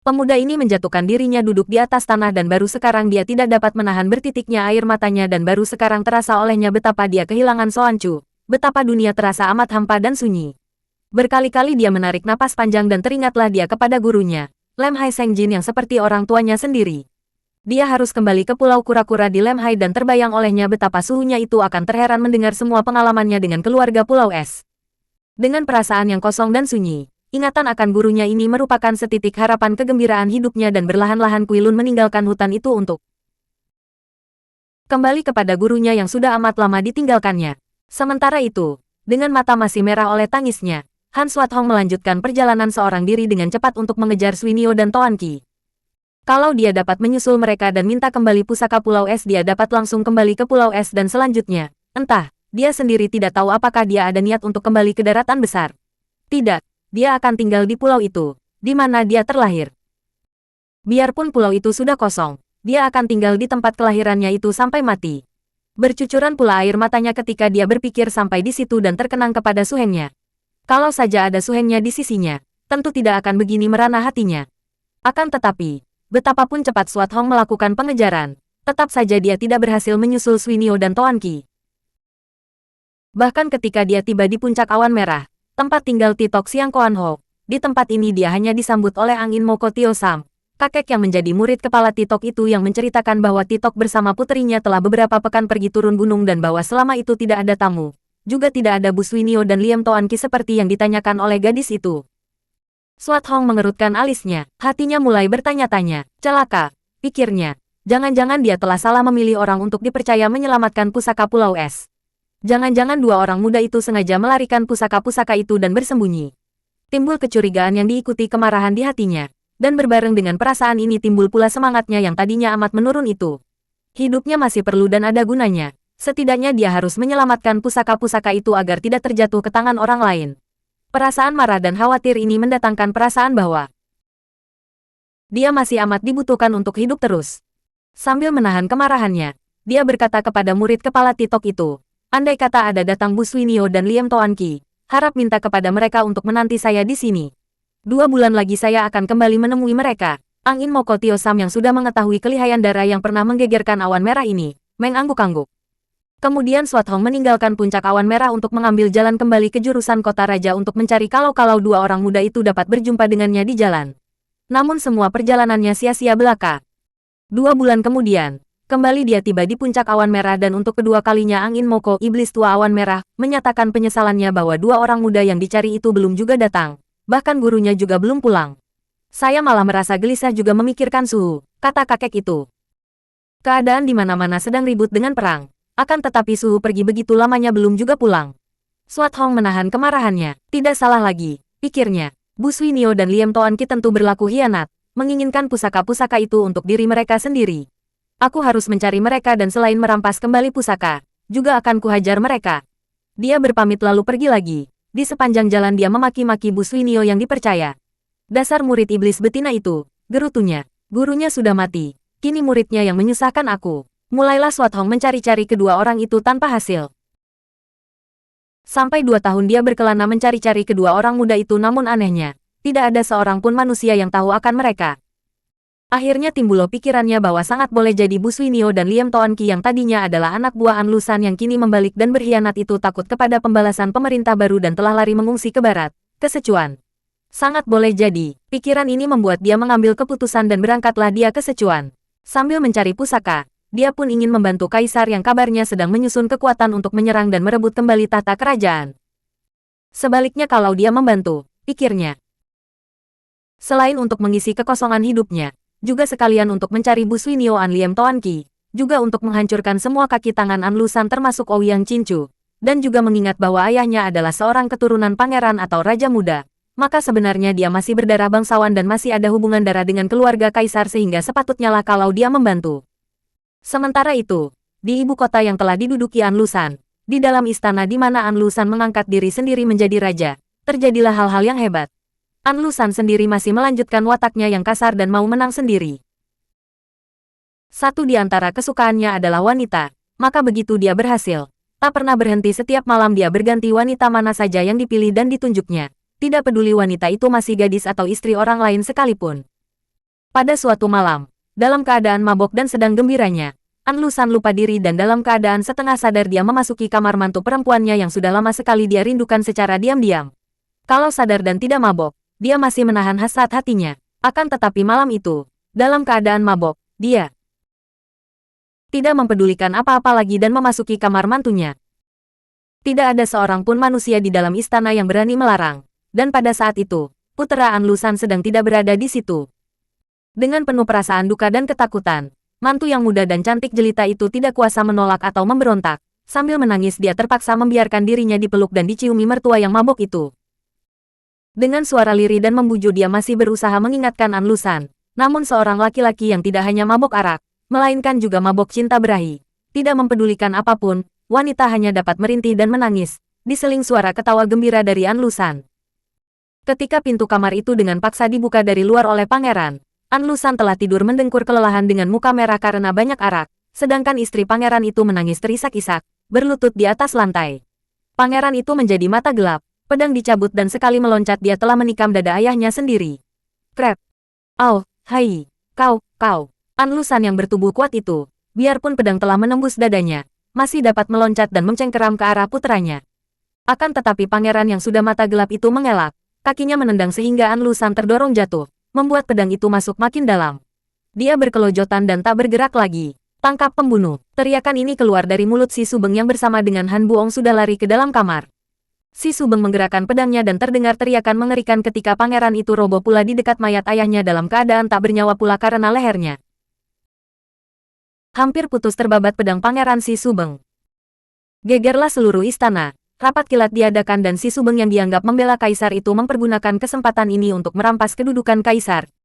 Pemuda ini menjatuhkan dirinya duduk di atas tanah dan baru sekarang dia tidak dapat menahan bertitiknya air matanya dan baru sekarang terasa olehnya betapa dia kehilangan Soancu. Betapa dunia terasa amat hampa dan sunyi. Berkali-kali dia menarik napas panjang dan teringatlah dia kepada gurunya, Lem Hai Seng Jin yang seperti orang tuanya sendiri. Dia harus kembali ke Pulau Kura-Kura di Lem Hai dan terbayang olehnya betapa suhunya itu akan terheran mendengar semua pengalamannya dengan keluarga Pulau Es. Dengan perasaan yang kosong dan sunyi, ingatan akan gurunya ini merupakan setitik harapan kegembiraan hidupnya dan berlahan-lahan Kuilun meninggalkan hutan itu untuk kembali kepada gurunya yang sudah amat lama ditinggalkannya. Sementara itu, dengan mata masih merah oleh tangisnya, Han Swat Hong melanjutkan perjalanan seorang diri dengan cepat untuk mengejar Swinio dan Toan Qi. Kalau dia dapat menyusul mereka dan minta kembali pusaka Pulau Es, dia dapat langsung kembali ke Pulau Es dan selanjutnya, entah, dia sendiri tidak tahu apakah dia ada niat untuk kembali ke daratan besar. Tidak, dia akan tinggal di pulau itu, di mana dia terlahir. Biarpun pulau itu sudah kosong, dia akan tinggal di tempat kelahirannya itu sampai mati. Bercucuran pula air matanya ketika dia berpikir sampai di situ dan terkenang kepada suhengnya. Kalau saja ada suhengnya di sisinya, tentu tidak akan begini merana hatinya. Akan tetapi, betapapun cepat Swat Hong melakukan pengejaran, tetap saja dia tidak berhasil menyusul Swinio dan Toan Qi. Bahkan ketika dia tiba di puncak awan merah, tempat tinggal Titok Siang Koan Ho, di tempat ini dia hanya disambut oleh Angin Moko Tio Sam, kakek yang menjadi murid kepala Titok itu yang menceritakan bahwa Titok bersama puterinya telah beberapa pekan pergi turun gunung dan bahwa selama itu tidak ada tamu. Juga tidak ada Bu Swinio dan Liam Toan Qi seperti yang ditanyakan oleh gadis itu. Swat Hong mengerutkan alisnya, hatinya mulai bertanya-tanya, celaka, pikirnya, jangan-jangan dia telah salah memilih orang untuk dipercaya menyelamatkan pusaka Pulau Es. Jangan-jangan dua orang muda itu sengaja melarikan pusaka-pusaka itu dan bersembunyi. Timbul kecurigaan yang diikuti kemarahan di hatinya, dan berbareng dengan perasaan ini timbul pula semangatnya yang tadinya amat menurun itu. Hidupnya masih perlu dan ada gunanya. Setidaknya dia harus menyelamatkan pusaka-pusaka itu agar tidak terjatuh ke tangan orang lain. Perasaan marah dan khawatir ini mendatangkan perasaan bahwa dia masih amat dibutuhkan untuk hidup terus. Sambil menahan kemarahannya, dia berkata kepada murid kepala Titok itu, andai kata ada datang Bu Swinio dan Liam Toan Qi, harap minta kepada mereka untuk menanti saya di sini. 2 bulan lagi saya akan kembali menemui mereka. Angin Moko Tio Sam yang sudah mengetahui kelihayan darah yang pernah menggegerkan awan merah ini, mengangguk-angguk. Kemudian Swat Hong meninggalkan puncak awan merah untuk mengambil jalan kembali ke jurusan kota raja untuk mencari kalau-kalau dua orang muda itu dapat berjumpa dengannya di jalan. Namun semua perjalanannya sia-sia belaka. 2 bulan kemudian, kembali dia tiba di puncak awan merah dan untuk kedua kalinya Angin Moko, iblis tua awan merah, menyatakan penyesalannya bahwa 2 orang muda yang dicari itu belum juga datang. Bahkan gurunya juga belum pulang. Saya malah merasa gelisah juga memikirkan suhu, kata kakek itu. Keadaan di mana-mana sedang ribut dengan perang. Akan tetapi suhu pergi begitu lamanya belum juga pulang. Swat Hong menahan kemarahannya. Tidak salah lagi, pikirnya. Bu Swinio dan Liam Toan Qi tentu berlaku hianat, menginginkan pusaka-pusaka itu untuk diri mereka sendiri. Aku harus mencari mereka dan selain merampas kembali pusaka, juga akan kuhajar mereka. Dia berpamit lalu pergi lagi. Di sepanjang jalan dia memaki-maki Bu Swinio yang dipercaya. Dasar murid iblis betina itu, gerutunya. Gurunya sudah mati, kini muridnya yang menyusahkan aku. Mulailah Swat Hong mencari-cari kedua orang itu tanpa hasil. Sampai 2 tahun dia berkelana mencari-cari kedua orang muda itu namun anehnya, tidak ada seorang pun manusia yang tahu akan mereka. Akhirnya timbul pikirannya bahwa sangat boleh jadi Bu Swinio dan Liam Toan Qi yang tadinya adalah anak buah An Lusan yang kini membalik dan berkhianat itu takut kepada pembalasan pemerintah baru dan telah lari mengungsi ke barat, ke Sichuan. Sangat boleh jadi, pikiran ini membuat dia mengambil keputusan dan berangkatlah dia ke Sichuan. Sambil mencari pusaka, dia pun ingin membantu kaisar yang kabarnya sedang menyusun kekuatan untuk menyerang dan merebut kembali tahta kerajaan. Sebaliknya kalau dia membantu, pikirnya. Selain untuk mengisi kekosongan hidupnya, juga sekalian untuk mencari Bu Swinio An Liam Toan Qi, juga untuk menghancurkan semua kaki tangan An Lusan termasuk Ouyang Cincu, dan juga mengingat bahwa ayahnya adalah seorang keturunan pangeran atau raja muda, maka sebenarnya dia masih berdarah bangsawan dan masih ada hubungan darah dengan keluarga kaisar sehingga sepatutnya lah kalau dia membantu. Sementara itu, di ibu kota yang telah diduduki An Lusan, di dalam istana di mana An Lusan mengangkat diri sendiri menjadi raja, terjadilah hal-hal yang hebat. An Lusan sendiri masih melanjutkan wataknya yang kasar dan mau menang sendiri. Satu di antara kesukaannya adalah wanita, maka begitu dia berhasil, tak pernah berhenti setiap malam dia berganti wanita mana saja yang dipilih dan ditunjuknya. Tidak peduli wanita itu masih gadis atau istri orang lain sekalipun. Pada suatu malam, dalam keadaan mabok dan sedang gembiranya, An Lusan lupa diri dan dalam keadaan setengah sadar dia memasuki kamar mantu perempuannya yang sudah lama sekali dia rindukan secara diam-diam. Kalau sadar dan tidak mabok, dia masih menahan hasrat hatinya. Akan tetapi malam itu, dalam keadaan mabok, dia tidak mempedulikan apa-apa lagi dan memasuki kamar mantunya. Tidak ada seorang pun manusia di dalam istana yang berani melarang. Dan pada saat itu, putera An Lusan sedang tidak berada di situ. Dengan penuh perasaan duka dan ketakutan, mantu yang muda dan cantik jelita itu tidak kuasa menolak atau memberontak. Sambil menangis dia terpaksa membiarkan dirinya dipeluk dan diciumi mertua yang mabuk itu. Dengan suara lirih dan membujuk dia masih berusaha mengingatkan An Lusan. Namun seorang laki-laki yang tidak hanya mabuk arak, melainkan juga mabuk cinta berahi. Tidak mempedulikan apapun, wanita hanya dapat merintih dan menangis, diseling suara ketawa gembira dari An Lusan. Ketika pintu kamar itu dengan paksa dibuka dari luar oleh pangeran, An Lusan telah tidur mendengkur kelelahan dengan muka merah karena banyak arak, sedangkan istri pangeran itu menangis terisak-isak, berlutut di atas lantai. Pangeran itu menjadi mata gelap, pedang dicabut dan sekali meloncat dia telah menikam dada ayahnya sendiri. Krep! Oh, hai! Kau! An Lusan yang bertubuh kuat itu, biarpun pedang telah menembus dadanya, masih dapat meloncat dan mencengkeram ke arah putranya. Akan tetapi pangeran yang sudah mata gelap itu mengelak, kakinya menendang sehingga An Lusan terdorong jatuh, membuat pedang itu masuk makin dalam. Dia berkelojotan dan tak bergerak lagi. Tangkap pembunuh. Teriakan ini keluar dari mulut si Subeng yang bersama dengan Han Buong sudah lari ke dalam kamar. Si Subeng menggerakkan pedangnya dan terdengar teriakan mengerikan ketika pangeran itu roboh pula di dekat mayat ayahnya dalam keadaan tak bernyawa pula karena lehernya hampir putus terbabat pedang pangeran si Subeng. Gegerlah seluruh istana. Rapat kilat diadakan dan si Subeng yang dianggap membela kaisar itu mempergunakan kesempatan ini untuk merampas kedudukan kaisar.